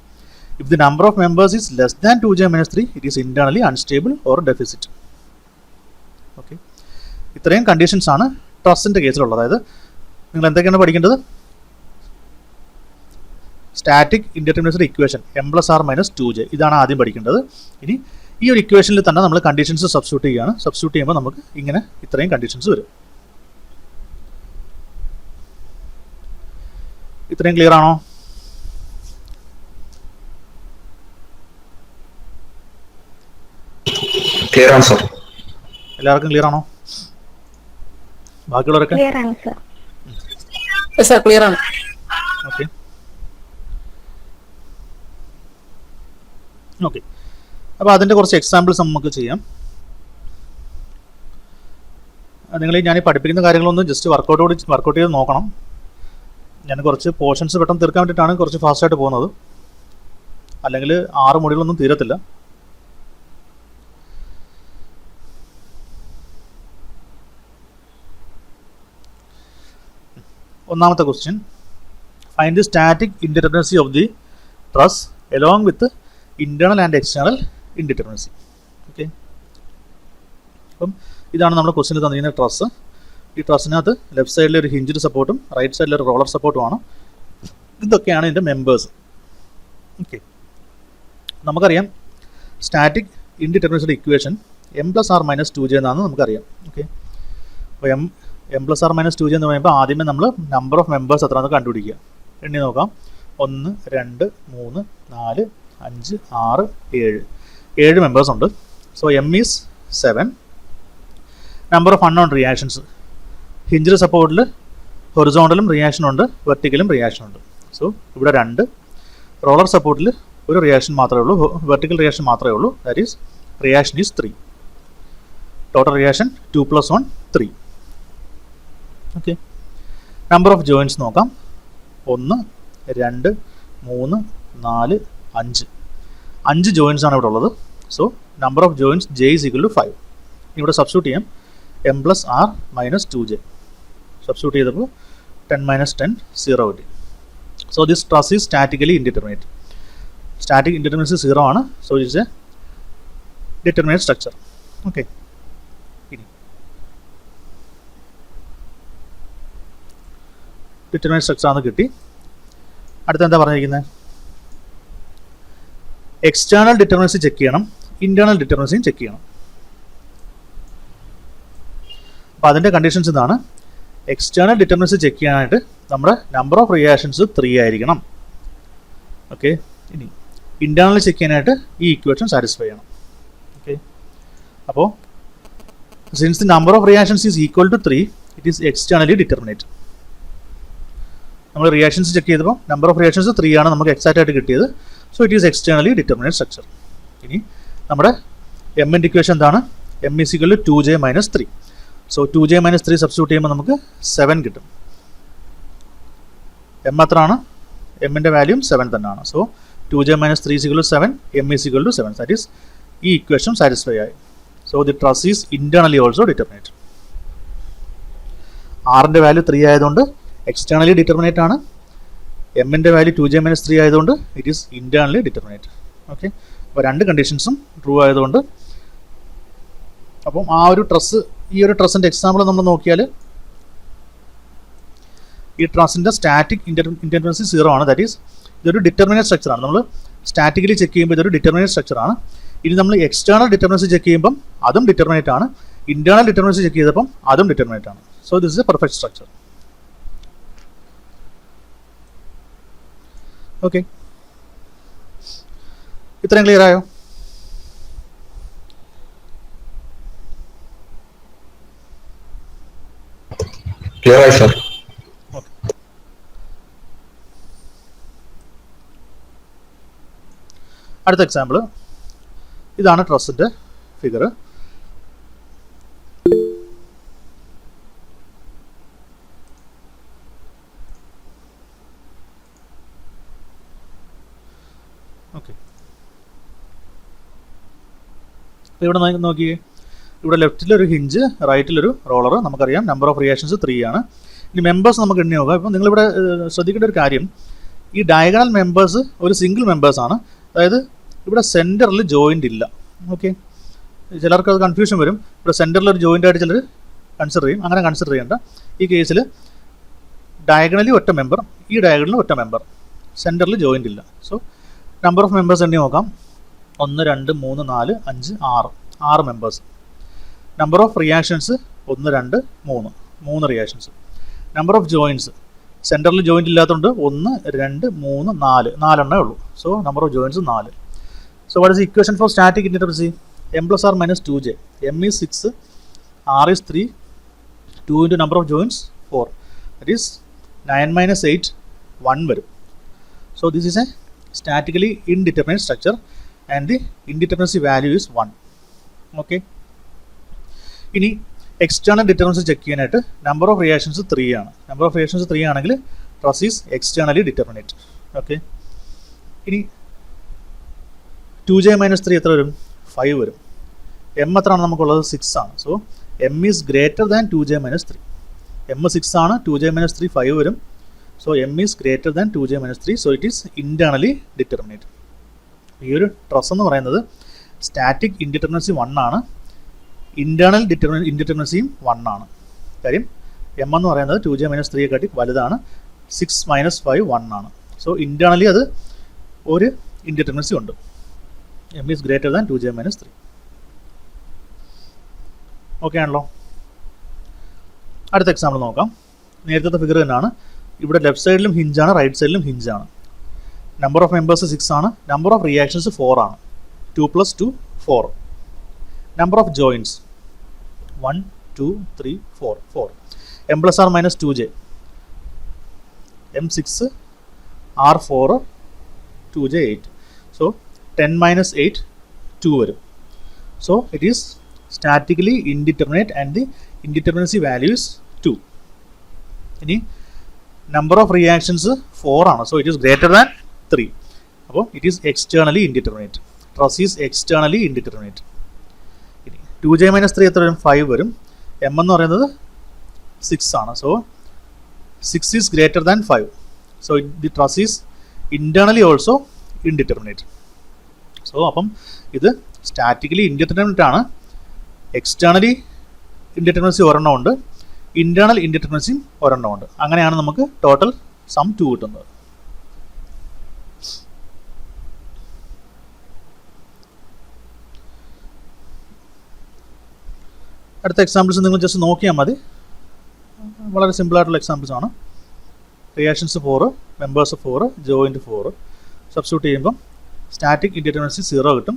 If the number of members is less than 2j - 3, it is internally unstable or deficit. Okay, ഇത്രയും കണ്ടീഷൻസ് ആണ് ട്രസിൻ്റെ കേസിലുള്ളത്. അതായത് നിങ്ങൾ എന്തൊക്കെയാണ് പഠിക്കേണ്ടത്? സ്റ്റാറ്റിക് ഇൻഡിറ്റർമിനൻസിൻ്റെ ഇക്വേഷൻ m+r - 2j, ഇതാണ് ആദ്യം പഠിക്കേണ്ടത്. ഇനി ഈ ഒരു ഇക്വേഷനിൽ തന്നെ നമ്മൾ കണ്ടീഷൻസ് സബ്സ്റ്റിറ്റ്യൂട്ട് ചെയ്യുകയാണ്. സബ്സ്റ്റിറ്റ്യൂട്ട് ചെയ്യുമ്പോൾ നമുക്ക് ഇങ്ങനെ ഇത്രയും കണ്ടീഷൻസ് വരും. ഇത്രയും ക്ലിയർ ആണോ? ക്ലിയർ ആണ് സർ. എല്ലാവർക്കും ക്ലിയർ ആണോ? ബാക്കിയുള്ളവരൊക്കെ സർ ക്ലിയർ ആണ്. ഓക്കെ ഓക്കെ, അപ്പോൾ അതിൻ്റെ കുറച്ച് എക്സാമ്പിൾസ് നമുക്ക് ചെയ്യാം. നിങ്ങൾ ഞാൻ ഈ പഠിപ്പിക്കുന്ന കാര്യങ്ങളൊന്നും ജസ്റ്റ് വർക്കൗട്ട് ചെയ്ത് നോക്കണം. ഞാൻ കുറച്ച് പോർഷൻസ് പെട്ടെന്ന് തീർക്കാൻ വേണ്ടിയിട്ടാണ് കുറച്ച് ഫാസ്റ്റായിട്ട് പോകുന്നത്. അല്ലെങ്കിൽ 6 മൊഡ്യൂളൊന്നും തീരത്തില്ല. ഒന്നാമത്തെ question, find the static indeterminacy of the truss along with internal and external indeterminacy. Okay, അപ്പം ഇതാണ് നമ്മുടെ ക്വസ്റ്റ്യനിൽ തന്നിരിക്കുന്ന ട്രസ്. ഈ ട്രസ്സിനകത്ത് ലെഫ്റ്റ് സൈഡിൽ ഒരു ഹിഞ്ചഡ് സപ്പോർട്ടും റൈറ്റ് സൈഡിൽ ഒരു റോളർ സപ്പോർട്ടുമാണ്. ഇതൊക്കെയാണ് ഇതിൻ്റെ മെമ്പേഴ്സ്. ഓക്കെ, നമുക്കറിയാം സ്റ്റാറ്റിക് ഇൻഡിറ്റർമിനൻസിയുടെ ഇക്വേഷൻ m+r - 2j എന്നാണ് നമുക്കറിയാം. ഓക്കെ, അപ്പോൾ m+r - 2j എന്ന് പറയുമ്പോൾ ആദ്യമേ നമ്മൾ നമ്പർ ഓഫ് മെമ്പേഴ്സ് എത്രയാണെന്ന് കണ്ടുപിടിക്കുക. എണ്ണി നോക്കാം. 1 2 3 4 5 6 7 മെമ്പേഴ്സ് ഉണ്ട്. So M is 7. Number of unknown reactions. Hinged സപ്പോർട്ടിൽ ഹൊറിസോണ്ടലും റിയാക്ഷൻ ഉണ്ട്, വെർട്ടിക്കലും റിയാക്ഷൻ ഉണ്ട്. സോ ഇവിടെ 2. റോളർ സപ്പോർട്ടിൽ ഒരു റിയാക്ഷൻ മാത്രമേ ഉള്ളൂ, വെർട്ടിക്കൽ റിയാക്ഷൻ മാത്രമേ ഉള്ളൂ. That is reaction is 3. Total reaction 2 + 1 3. Okay. Number of joints നോക്കാം. 1 2 3 4 5. 5 ജോയിൻറ്റ്സ് ആണ് ഇവിടെ ഉള്ളത്. So number of joints j is equal to 5. ഇവിടെ സബ്സ്റ്റിറ്റ്യൂട്ട് ചെയ്യാം. m + r - 2j. സബ്സ്റ്റിറ്റ്യൂട്ട് ചെയ്തപ്പോൾ 10 - 10 0 കിട്ടി. So this truss is statically indeterminate. Static indeterminacy 0 ആണ്. So it's a determinate structure. Okay. ഇനി ഡിറ്റർമിനേറ്റ് സ്ട്രക്ചർ ആണെന്ന് കിട്ടി. അടുത്ത എന്താ പറഞ്ഞിരിക്കുന്നത്? എക്സ്റ്റേണൽ ഡിറ്റർമിനൻസി ചെക്ക് ചെയ്യണം, ഇന്റേണൽ ഡിറ്റർമിനൻസിയും ചെക്ക് ചെയ്യണം. അപ്പോൾ അതിൻ്റെ കണ്ടീഷൻസ് ഇതാണ്. എക്സ്റ്റേണൽ ഡിറ്റർമിനൻസി ചെക്ക് ചെയ്യാനായിട്ട് നമ്മുടെ നമ്പർ ഓഫ് റിയാക്ഷൻസ് 3 ആയിരിക്കണം. ഓക്കെ. ഇനി ഇന്റേണൽ ചെക്ക് ചെയ്യാനായിട്ട് ഈ ഇക്വേഷൻ സാറ്റിസ്ഫൈ ചെയ്യണം. ഓക്കെ. അപ്പോൾ since the number of reactions is equal to 3, it is externally determinate. നമ്മൾ റിയാക്ഷൻസ് ചെക്ക് ചെയ്തപ്പോൾ നമ്പർ ഓഫ് റിയാക്ഷൻസ് 3 ആണ് നമുക്ക് എക്സാക്റ്റ് ആയിട്ട് കിട്ടിയത്. So it is externally determinate structure. ഇനി നമ്മുടെ എമ്മിൻ്റെ ഇക്വേഷൻ എന്താണ്? m is equal to 2j - 3. So 2j - 3 substitute ചെയ്യുമ്പോൾ നമുക്ക് 7 കിട്ടും. m എത്രയാണ്? എമ്മിൻ്റെ വാല്യൂം 7 തന്നെയാണ്. So 2j - 3 is equal to 7, m is equal to 7. That is ഈ ഇക്വേഷൻ സാറ്റിസ്ഫൈ ആയി. So the truss is internally also determinate. ആറിൻ്റെ വാല്യൂ 3 ആയതുകൊണ്ട് എക്സ്റ്റേണലി ഡിറ്റർമിനേറ്റ് ആണ്. എമ്മിൻ്റെ വാല്യൂ 2j - 3 ആയതുകൊണ്ട് it is internally determinate. Okay. അപ്പോൾ 2 കണ്ടീഷൻസും ട്രൂ ആയതുകൊണ്ട്, അപ്പം ആ ഒരു ട്രസ്, ഈ ഒരു എക്സാമ്പിൾ നമ്മൾ നോക്കിയാൽ ഈ ട്രസിൻ്റെ സ്റ്റാറ്റിക് ഇൻഡിറ്റർമിനൻസി 0 ആണ്. ദാറ്റ് ഈസ് ഇതൊരു ഡിറ്റർമിനേറ്റ് സ്ട്രക്ചറാണ്. നമ്മൾ സ്റ്റാറ്റിക്കലി ചെക്ക് ചെയ്യുമ്പോൾ ഇതൊരു ഡിറ്റർമിനേറ്റ് സ്ട്രക്ചറാണ്. ഇനി നമ്മൾ എക്സ്റ്റേണൽ ഡിറ്റർമിനൻസി ചെക്ക് ചെയ്യുമ്പം അതും ഡിറ്റർമിനേറ്റ് ആണ്. ഇന്റേണൽ ഡിറ്റർമിനൻസി ചെക്ക് ചെയ്തപ്പം അതും ഡിറ്റർമിനേറ്റ് ആണ്. So this is A perfect structure. Okay. ഇത്രയും ക്ലിയർ ആയോ? ക്ലിയർ ആയി സർ. അടുത്ത എക്സാമ്പിൾ ഇതാണ്. ട്രസിൻ്റെ ഫിഗർ. ഓക്കെ. ഇവിടെ നോക്കിയേ, ഇവിടെ ലെഫ്റ്റിലൊരു ഹിഞ്ച്, റൈറ്റിലൊരു റോളർ. നമുക്കറിയാം നമ്പർ ഓഫ് റിയാക്ഷൻസ് 3 ആണ്. ഇനി മെമ്പേഴ്സ് നമുക്ക് എണ്ണി നോക്കാം. ഇപ്പം നിങ്ങളിവിടെ ശ്രദ്ധിക്കേണ്ട ഒരു കാര്യം, ഈ ഡയഗണൽ മെമ്പേഴ്സ് ഒരു സിംഗിൾ മെമ്പേഴ്സാണ്. അതായത് ഇവിടെ സെൻറ്ററിൽ ജോയിൻ്റ് ഇല്ല. ഓക്കെ. ചിലർക്ക് അത് കൺഫ്യൂഷൻ വരും. ഇവിടെ സെൻറ്ററിലൊരു ജോയിൻ്റ് ആയിട്ട് ചിലർ കൺസിഡർ ചെയ്യും. അങ്ങനെ കൺസിഡർ ചെയ്യേണ്ട. ഈ കേസിൽ ഡയഗണലി ഒറ്റ മെമ്പർ, ഈ ഡയഗണലിൽ ഒറ്റ മെമ്പർ, സെൻറ്ററിൽ ജോയിൻ്റ് ഇല്ല. സോ നമ്പർ ഓഫ് മെമ്പേഴ്സ് എണ്ണി നോക്കാം. 1 2 3 4 5 6 members. Number of reactions 1 2 3 3 reactions. Number of joints, സെൻറ്ററിൽ ജോയിൻ്റ് ഇല്ലാത്തതുകൊണ്ട് 1 2 3 4 4 ഉള്ളൂ. So number of joints 4. So what is the equation for static indeterminacy? m + r - 2j. m is 6, r is 3, 2 into number of joints 4. That is 9 - 8 1 വരും. So this is a statically indeterminate structure and the indeterminacy value is 1. Okay. ഇനി എക്സ്റ്റേണൽ ഡിറ്റർമിനൻസി ചെക്ക് ചെയ്യാനായിട്ട് നമ്പർ ഓഫ് റിയാക്ഷൻസ് 3 ആണ്. നമ്പർ ഓഫ് റിയാക്ഷൻസ് 3 ആണെങ്കിൽ truss is externally determinate. Okay. ഇനി 2j - 3 എത്ര വരും? 5 വരും. m എത്രയാണ് നമുക്കുള്ളത്? 6 ആണ്. So m is greater than 2j - 3. m 6 ആണ്, 2j - 3 5 വരും. So m is greater than 2j - 3. So it is internally determinate. ഈ ഒരു ട്രസ് എന്ന് പറയുന്നത് സ്റ്റാറ്റിക് ഇൻഡിറ്റർമിനൻസി 1 ആണ്, ഇന്റേണൽ ഇൻഡിറ്റർമിനൻസിയും 1 ആണ്. കാര്യം m എന്ന് പറയുന്നത് 2j - 3 കാട്ടി വലുതാണ്. 6 - 5 1 ആണ്. സോ ഇന്റേണലി അത് ഒരു ഇൻഡിറ്റർമിനൻസി ഉണ്ട്. m is greater than 2j - 3. Okay ആണല്ലോ. അടുത്ത എക്സാമ്പിൾ നോക്കാം. നേരത്തെ ഫിഗർ തന്നെയാണ്. ഇവിടെ ലെഫ്റ്റ് സൈഡിലും ഹിഞ്ചാണ്, റൈറ്റ് സൈഡിലും ഹിഞ്ചാണ്. നമ്പർ ഓഫ് മെമ്പേഴ്സ് 6 ആണ്. നമ്പർ ഓഫ് റിയാക്ഷൻസ് 4 ആണ്. 2 + 2 4. number of joins 1 2 3 4 4 m plus r minus 2j m6 r4 2j 8 so 10 minus 8 2 വരും so it is statically indeterminate and the indeterminacy value is 2 ഇനി number of reactions 4 ആണ് so it is greater than 3 അപ്പോൾ it is externally indeterminate truss is externally indeterminate 2j minus 3 എത്ര വരും 5 വരും m എന്ന് പറയുന്നത് 6 ആണ് so 6 is greater than 5 so the truss is internally also indeterminate so അപ്പം ഇത് സ്റ്റാറ്റിക്കലി ഇൻഡിറ്റർമിനേറ്റ് ആണ് എക്സ്റ്റേണലി ഇൻഡിറ്റർമിനൻസി ഒരെണ്ണം ഉണ്ട് ഇന്റേണൽ ഇൻഡിറ്റർമിനൻസിയും ഒരെണ്ണം ഉണ്ട് അങ്ങനെയാണ് നമുക്ക് ടോട്ടൽ സം 2 കിട്ടുന്നത് അടുത്ത എക്സാമ്പിൾസ് നിങ്ങൾ ജസ്റ്റ് നോക്കിയാൽ മതി വളരെ സിമ്പിൾ ആയിട്ടുള്ള എക്സാമ്പിൾസ് ആണ് റിയാക്ഷൻസ് 4 മെമ്പേഴ്സ് 4 ജോയിൻറ്റ് 4 സബ്സ്റ്റിറ്റ്യൂട്ട് ചെയ്യുമ്പം സ്റ്റാറ്റിക് ഇൻഡിറ്റർമിനൻസി 0 കിട്ടും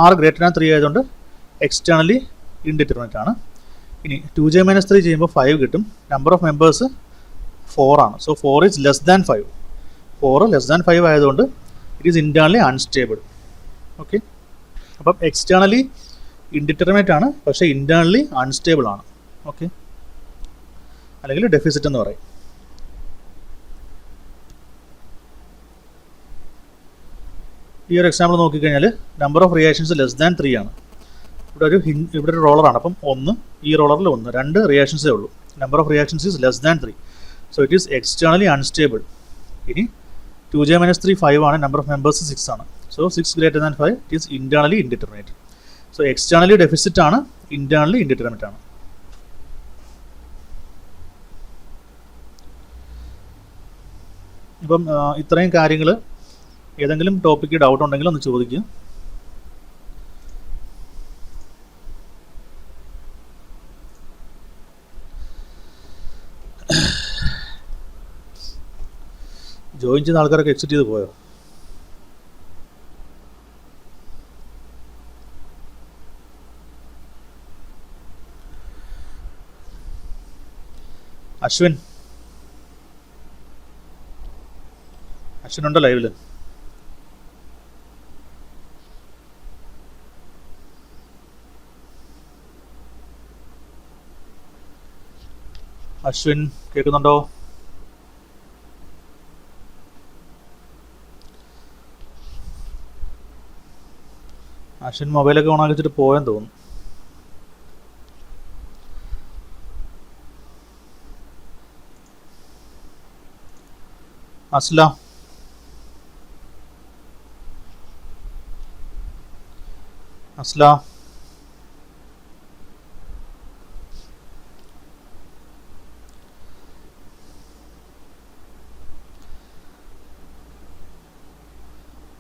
r ഗ്രേറ്റർ ദാൻ 3 ആയതുകൊണ്ട് എക്സ്റ്റേണലി ഇൻഡിറ്റർമിനേറ്റ് ആണ് ഇനി 2j മൈനസ് 3 ചെയ്യുമ്പോൾ 5 കിട്ടും നമ്പർ ഓഫ് മെമ്പേഴ്സ് 4 ആണ് so 4 is less than 5 4 less than 5 ആയതുകൊണ്ട് it is internally unstable okay അപ്പം എക്സ്റ്റേണലി ഇൻഡിറ്റർമിനേറ്റ് ആണ് പക്ഷേ ഇന്റേണലി അൺസ്റ്റേബിൾ ആണ് ഓക്കെ അല്ലെങ്കിൽ ഡെഫിസിറ്റ് എന്ന് പറയും ഈ ഒരു എക്സാമ്പിൾ നോക്കിക്കഴിഞ്ഞാൽ number of reactions less than 3 ആണ് ഇവിടെ ഒരു റോളറാണ് അപ്പം 1 ഈ റോളറിൽ 1 2 റിയാക്ഷൻസേ ഉള്ളൂ number of reactions is less than 3 so it is externally unstable ഇനി 2j മൈനസ് 3 5 ആണ് നമ്പർ ഓഫ് മെമ്പേഴ്സ് 6 ആണ് so 6 greater than 5 it is internally indeterminate so externally deficit ആണ് ഇന്റേണലി ഇൻഡിറ്റർമിനേറ്റ് ആണ് ഇപ്പം ഇത്രയും കാര്യങ്ങൾ ഏതെങ്കിലും ടോപ്പിക്ക് ഡൗട്ട് ഉണ്ടെങ്കിൽ ഒന്ന് ചോദിക്കുക ജോയിൻ ചെയ്ത ആൾക്കാരൊക്കെ എക്സിറ്റ് ചെയ്ത് പോയോ അശ്വിൻ ഉണ്ടോ ലൈവില് അശ്വിൻ കേൾക്കുന്നുണ്ടോ അശ്വിൻ മൊബൈലൊക്കെ ഓണാക്കി വെച്ചിട്ട് പോയെന്ന് തോന്നുന്നു അസ്ലാം അസ്ലാം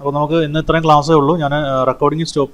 അപ്പോൾ നമുക്ക് ഇന്ന് ഇത്രയും ക്ലാസ്സേ ഉള്ളൂ ഞാൻ റെക്കോർഡിംഗ് സ്റ്റോപ്പ്